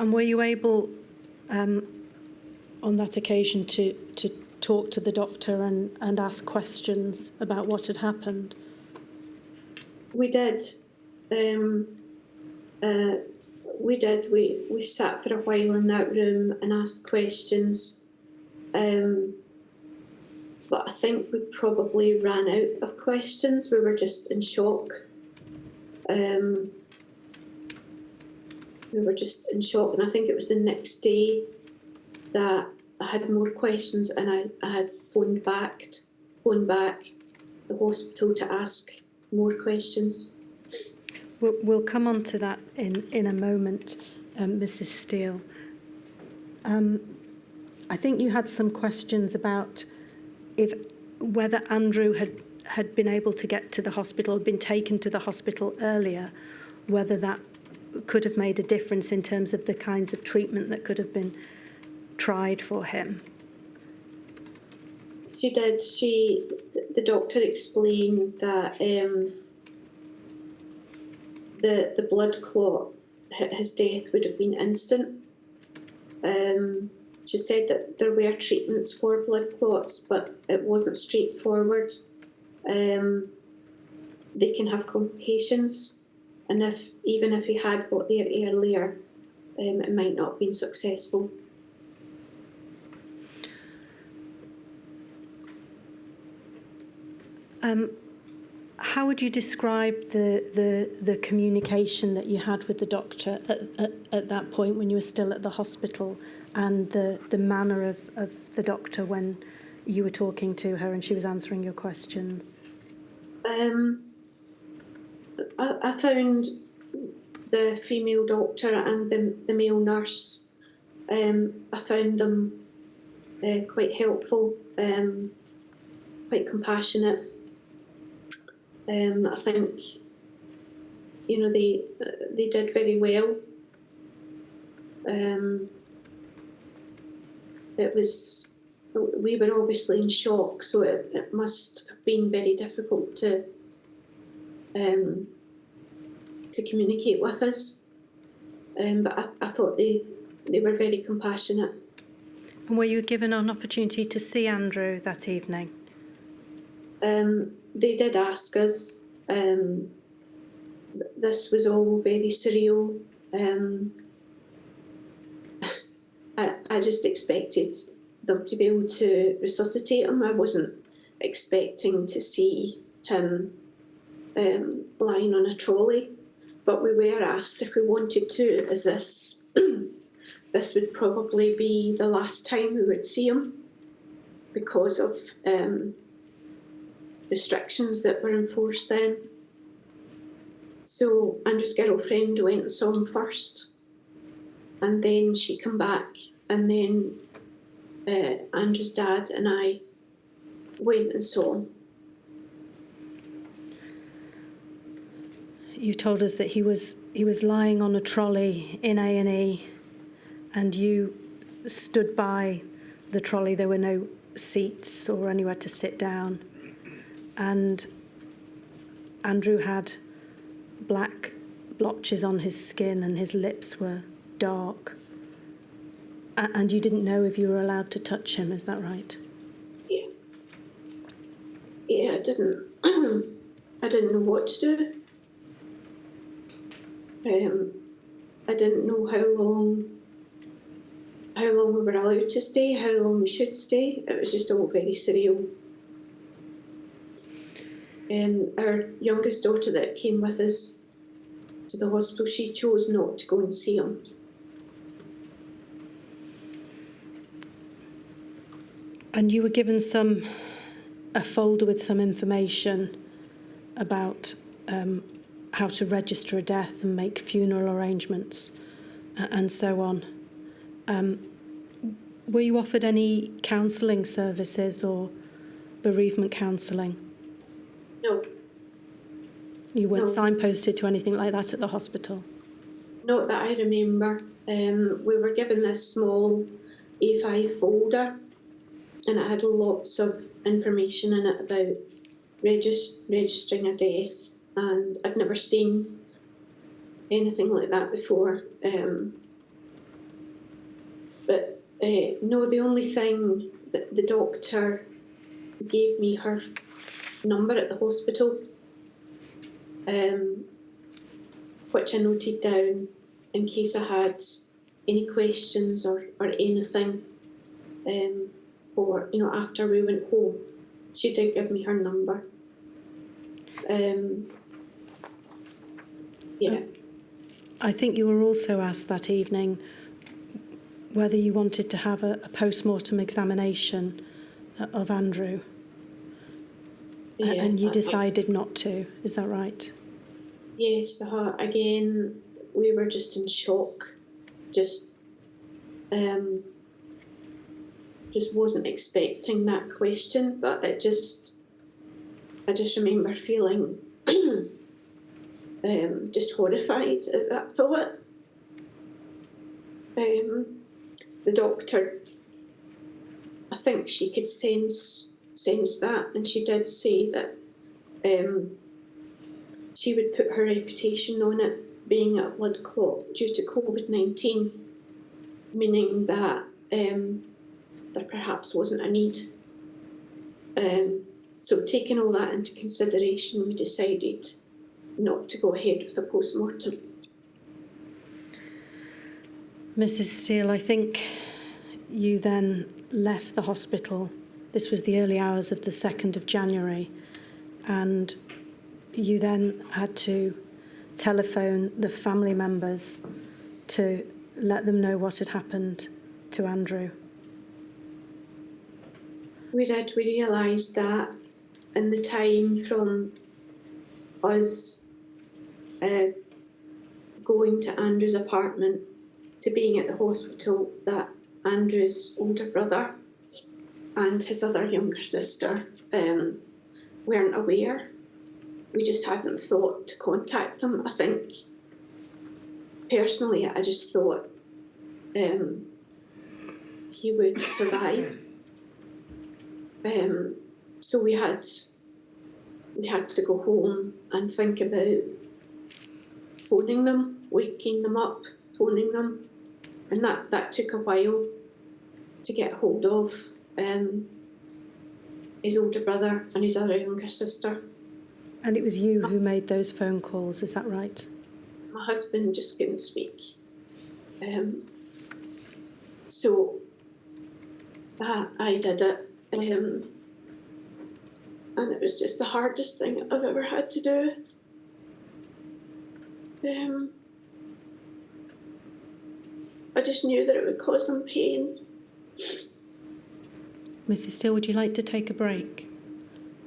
And were you able, on that occasion, to talk to the doctor and ask questions about what had happened? We did. We sat for a while in that room and asked questions. But I think we probably ran out of questions. We were just in shock. And I think it was the next day that I had more questions, and I had phoned back the hospital to ask more questions. We'll come on to that in a moment, Mrs. Steele. I think you had some questions about whether Andrew had been able to get to the hospital, or been taken to the hospital earlier, whether that could have made a difference in terms of the kinds of treatment that could have been tried for him. She did. The doctor explained that the blood clot, his death would have been instant. She said that there were treatments for blood clots, but it wasn't straightforward. They can have complications, and even if he had got there earlier, it might not have been successful. How would you describe the communication that you had with the doctor at that point when you were still at the hospital, and the manner of the doctor when you were talking to her and she was answering your questions? I found the female doctor and the male nurse, I found them quite helpful, quite compassionate. I think, they did very well. We were obviously in shock, so it must have been very difficult to communicate with us. But I thought they were very compassionate. And were you given an opportunity to see Andrew that evening? They did ask us. This was all very surreal. I just expected them to be able to resuscitate him. I wasn't expecting to see him lying on a trolley, but we were asked if we wanted to, as this would probably be the last time we would see him. because of restrictions that were enforced then. So Andrew's girlfriend went and saw him first, and then she came back, and then Andrew's dad and I went and saw him. You told us that he was lying on a trolley in A&E, and you stood by the trolley. There were no seats or anywhere to sit down, and Andrew had black blotches on his skin and his lips were dark, and you didn't know if you were allowed to touch him, is that right? Yeah, I didn't know what to do. I didn't know how long we were allowed to stay, how long we should stay. It was just all very surreal. Our youngest daughter that came with us to the hospital, she chose not to go and see him. And you were given a folder with some information about how to register a death and make funeral arrangements and so on. Were you offered any counselling services or bereavement counselling? No. You weren't No. signposted to anything like that at the hospital? Not that I remember. We were given this small A5 folder, and it had lots of information in it about registering a death, and I'd never seen anything like that before. No, the only thing that the doctor gave me her number at the hospital, which I noted down in case I had any questions or anything for, after we went home. She did give me her number. Yeah. I think you were also asked that evening whether you wanted to have a post-mortem examination of Andrew. Yeah, and you decided not to, is that right? Yes, again, we were just in shock. Just wasn't expecting that question, but I just remember feeling just horrified at that thought. The doctor, I think she could sense that, and she did say that she would put her reputation on it being a blood clot due to Covid-19, meaning that there perhaps wasn't a need. So taking all that into consideration, we decided not to go ahead with a post-mortem. Mrs. Steele, I think you then left the hospital. This was the early hours of the 2nd of January, and you then had to telephone the family members to let them know what had happened to Andrew. We did. We realised that in the time from us going to Andrew's apartment to being at the hospital, that Andrew's older brother and his other younger sister weren't aware. We just hadn't thought to contact them. I think, personally, I just thought he would survive. So we had to go home and think about phoning them, waking them up, phoning them, and that took a while to get hold of his older brother and his other younger sister. And it was you who made those phone calls, is that right? My husband just couldn't speak. So I did it. And it was just the hardest thing I've ever had to do. I just knew that it would cause him pain. Mrs. Steele, would you like to take a break?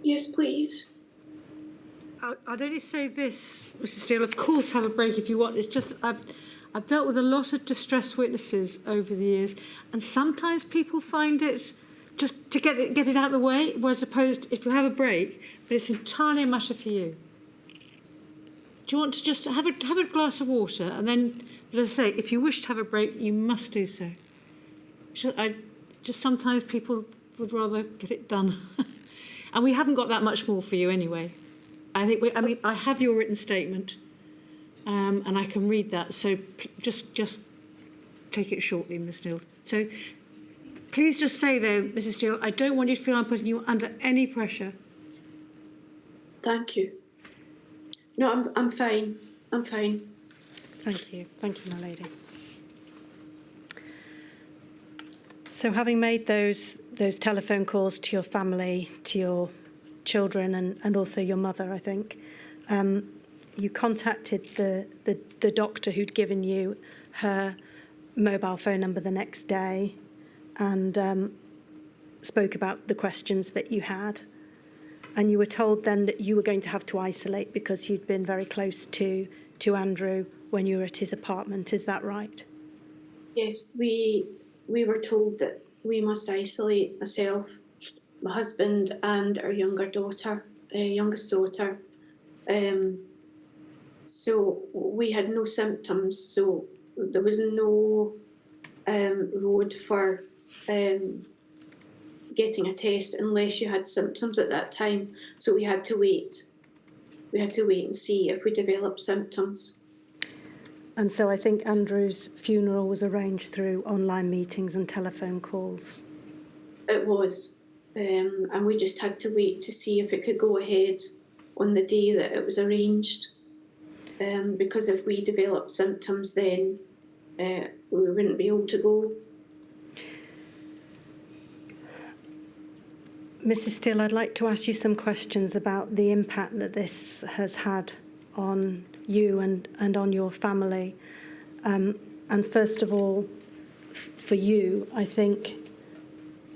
Yes, please. I'd only say this, Mrs. Steele, of course have a break if you want. It's just I've dealt with a lot of distress witnesses over the years, and sometimes people find it just to get it out of the way, whereas opposed if you have a break, but it's entirely a matter for you. Do you want to just have a glass of water, and then, as I say, if you wish to have a break, you must do so. Just sometimes people would rather get it done, and we haven't got that much more for you anyway. I have your written statement, and I can read that. So just take it shortly, Ms. Steele. So please just say though, Mrs. Steele, I don't want you to feel I'm putting you under any pressure. Thank you. No, I'm fine. I'm fine. Thank you, my lady. So having made those telephone calls to your family, to your children and also your mother, I think, you contacted the doctor who'd given you her mobile phone number the next day and spoke about the questions that you had. And you were told then that you were going to have to isolate because you'd been very close to Andrew when you were at his apartment. Is that right? Yes, we were told that we must isolate myself, my husband, and our youngest daughter. So we had no symptoms. So there was no road for getting a test unless you had symptoms at that time. So we had to wait. We had to wait and see if we developed symptoms. And so I think Andrew's funeral was arranged through online meetings and telephone calls. It was. And we just had to wait to see if it could go ahead on the day that it was arranged. Because if we developed symptoms, then we wouldn't be able to go. Mrs. Steele, I'd like to ask you some questions about the impact that this has had on you and on your family. And first of all, for you, I think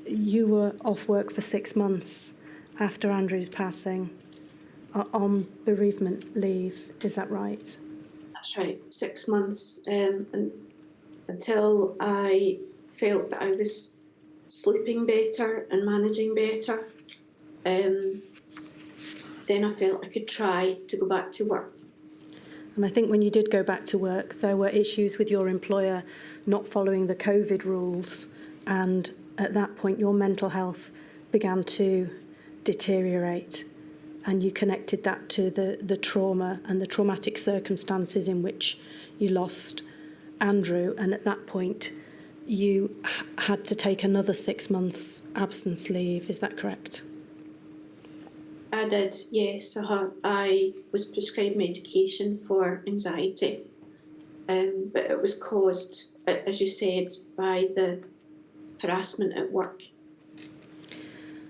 you were off work for 6 months after Andrew's passing on bereavement leave. Is that right? That's right, 6 months. And until I felt that I was sleeping better and managing better, then I felt I could try to go back to work. And I think when you did go back to work, there were issues with your employer not following the COVID rules, and at that point your mental health began to deteriorate, and you connected that to the trauma and the traumatic circumstances in which you lost Andrew, and at that point you had to take another 6 months absence leave. Is that correct? I did, yes. I was prescribed medication for anxiety, but it was caused, as you said, by the harassment at work,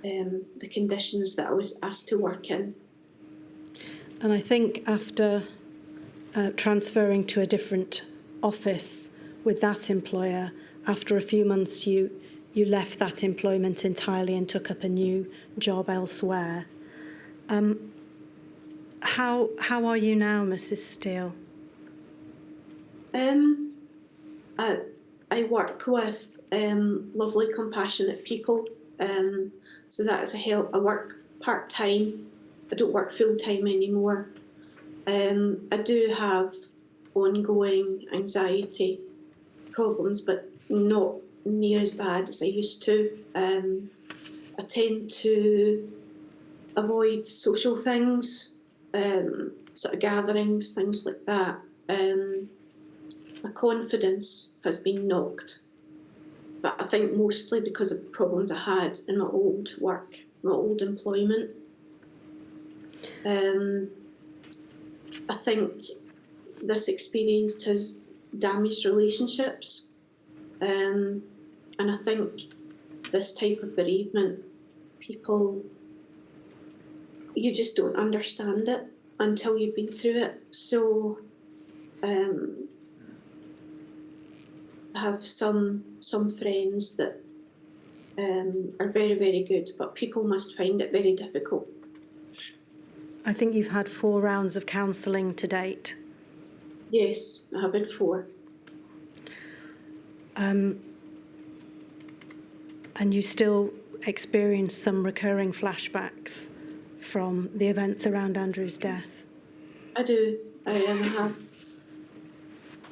the conditions that I was asked to work in. And I think after transferring to a different office with that employer, after a few months you left that employment entirely and took up a new job elsewhere. How are you now, Mrs. Steele? I work with lovely, compassionate people, so that is a help. I work part-time. I don't work full-time anymore. I do have ongoing anxiety problems, but not near as bad as I used to. I tend to avoid social things, sort of gatherings, things like that. My confidence has been knocked, but I think mostly because of the problems I had in my old work, my old employment. I think this experience has damaged relationships, and I think this type of bereavement, people, you just don't understand it until you've been through it. So I have some friends that are very, very good, but people must find it very difficult. I think you've had 4 rounds of counselling to date. Yes, I have had 4. And you still experience some recurring flashbacks from the events around Andrew's death. I do. I have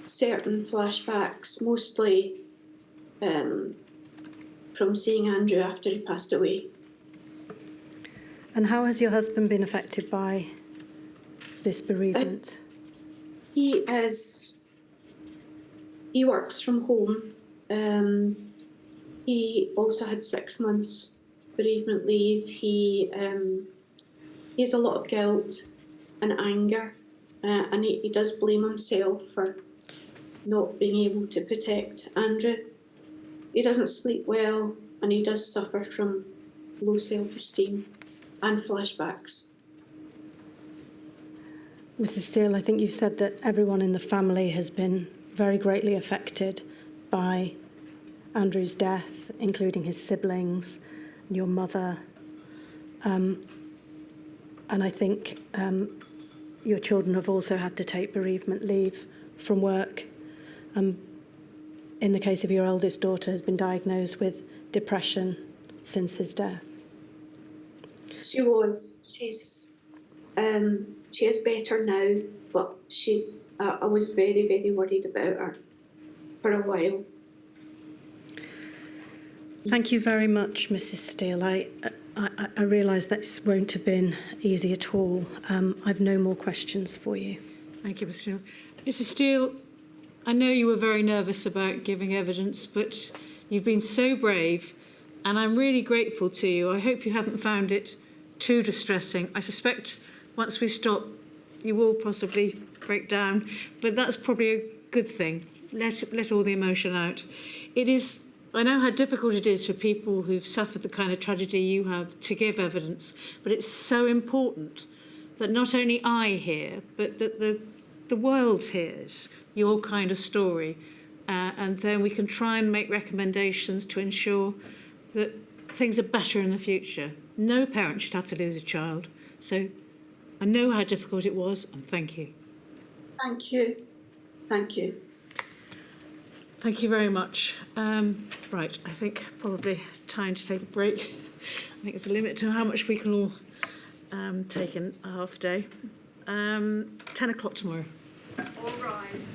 certain flashbacks, mostly from seeing Andrew after he passed away. And how has your husband been affected by this bereavement? He works from home. He also had 6 months bereavement leave. He has a lot of guilt and anger, and he does blame himself for not being able to protect Andrew. He doesn't sleep well, and he does suffer from low self-esteem and flashbacks. Mrs. Steele, I think you've said that everyone in the family has been very greatly affected by Andrew's death, including his siblings, your mother. And I think your children have also had to take bereavement leave from work. In the case of your eldest daughter, has been diagnosed with depression since his death. She was. She is better now, but I was very, very worried about her for a while. Thank you very much, Mrs. Steele. I realise that this won't have been easy at all. I've no more questions for you. Thank you, Mrs. Steele. Mrs. Steele, I know you were very nervous about giving evidence, but you've been so brave, and I'm really grateful to you. I hope you haven't found it too distressing. I suspect once we stop, you will possibly break down, but that's probably a good thing. Let all the emotion out. I know how difficult it is for people who've suffered the kind of tragedy you have to give evidence, but it's so important that not only I hear, but that the world hears your kind of story, and then we can try and make recommendations to ensure that things are better in the future. No parent should have to lose a child. So I know how difficult it was, and thank you. Thank you. Thank you. Thank you very much. Right, I think probably it's time to take a break. I think there's a limit to how much we can all take in a half day. 10 o'clock tomorrow. All rise.